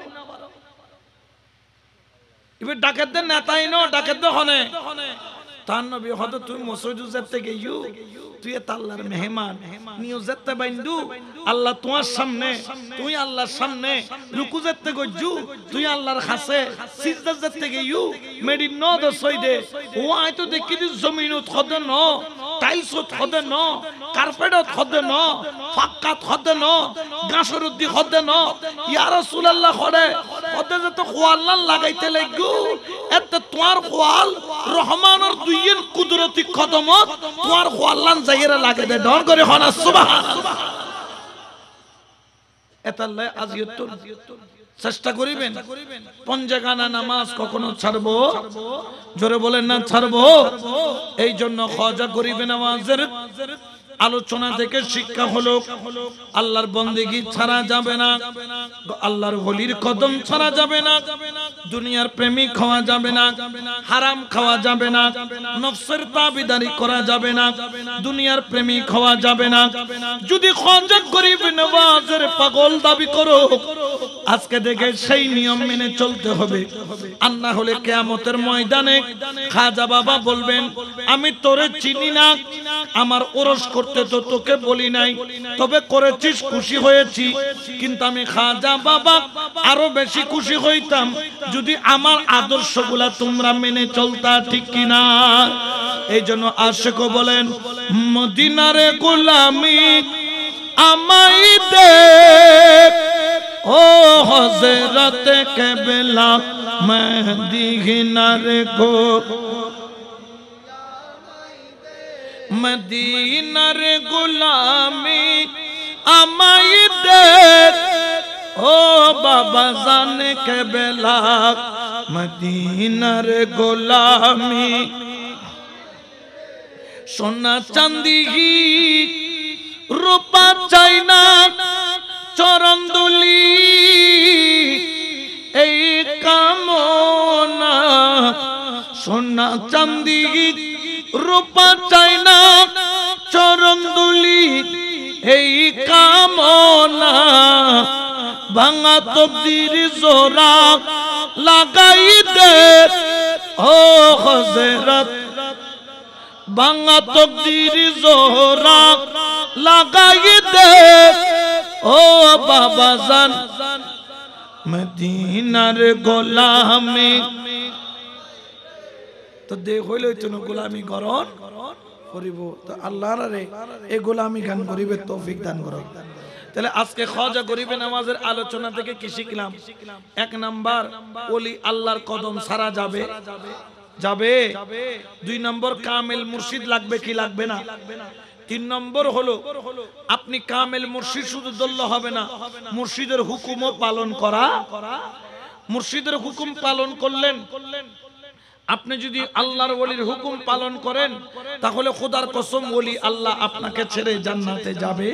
এবার ডাকের দেন নেতাই নো ডাকের দে হনে তার নবী হদ তুই মসজিদ যেতে গিয়েও তুই আল্লাহর মেহমান নিও যেতে বাইন্দু আল্লাহ তোমার সামনে তুই আল্লাহর সামনে রুকু যেতে গজু তুই আল্লাহর কাছে সিজদা যেতে গিয়েও মেডি ন দ সইদে ও আই তো দেখি দি জমিনত খদ ন টাইলসত খদ ন কার্পেটত খদ ন ফাক্কাত খদ ন গাছরুদ্দি খদ ন ইয়া রাসূলুল্লাহ খদে খদে যত খোয়াল্লাহ লাগাইতে লাগু এত তোমার খোয়াল রহমানের দুইয়ের কুদরতি কদমত তোমার খোয়াল্লাহ জায়গা লাগে দে ডর করে হনা সুবহানাল্লাহ এতাল্লাহ আজিয়ত চেষ্টা করিবেন পঞ্জেগানা নামাজ কখনো ছাড়বো জোরে বলেন না ছাড়বো এই জন্য খাজা করিবেন নামাজের আলোচনা থেকে শিক্ষা হলো আল্লাহর বন্দেগী ছাড়া যাবে না আল্লাহর ওলির কদম ছাড়া যাবে না দুনিয়ার প্রেমিক হওয়া যাবে না হারাম খাওয়া যাবে না নফসের তাবেদারি করা যাবে না দুনিয়ার প্রেমিক হওয়া যাবে না যদি খাজা গরিব নওয়াজের পাগল দাবি করো আজকে দেখে সেই নিয়ম মেনে চলতে হবে আর না হলে কিয়ামতের ময়দানে খাজা বাবা বলবেন আমি তোরে চিনি না আমার ওরস করতে তো তোকে বলি নাই তবে করেছিস খুশি হয়েছি কিন্তু আমি খাজা বাবা আরো বেশি খুশি হইতাম যদি আমার আদর্শগুলা তোমরা মেনে চলতা ঠিক কিনা এই জন্য আশিক বলেন মদিনারে গোলামি আমায় দেখ ও হযরত কেবলা মদিনার গো মদিনার গোলামি আমায় দেখ ও বাবা জান কেবলা মদিনার গোলামি সোনা চাঁদি রূপা চাই না চরণ দুলি এই কামনা সোনা চাঁদি রূপা চাই না চরণ দুলি এই কামনা ভাঙা তকদির জোড়া লাগাই দে ও হযরত ভাঙা তকদির জোড়া লাগাই দে ও বাবা জান মদিনার গোলামি তো দেখ হইল গোলামি গরণ করিব তো আল্লাহর রে এই গোলামি গান করিবে তৌফিক দান করো। তাহলে আজকে খাজা গরিবে নামাজের আলোচনা থেকে কি শিখলাম? এক নাম্বার, ওলি আল্লাহর কদম সারা যাবে যাবে। দুই নম্বর, কামেল মুর্শিদ লাগবে কি লাগবে না। তিন নম্বর হলো আপনি কামেল মুর্শিদ শুধু দল্ল হবে না, মুর্শিদের হুকুমও পালন করা। মুর্শিদের হুকুম পালন করলেন, আপনি যদি আল্লাহর ওলির হুকুম পালন করেন তাহলে খোদার কসম ওলি আল্লাহ আপনাকে ছেড়ে জান্নাতে যাবে।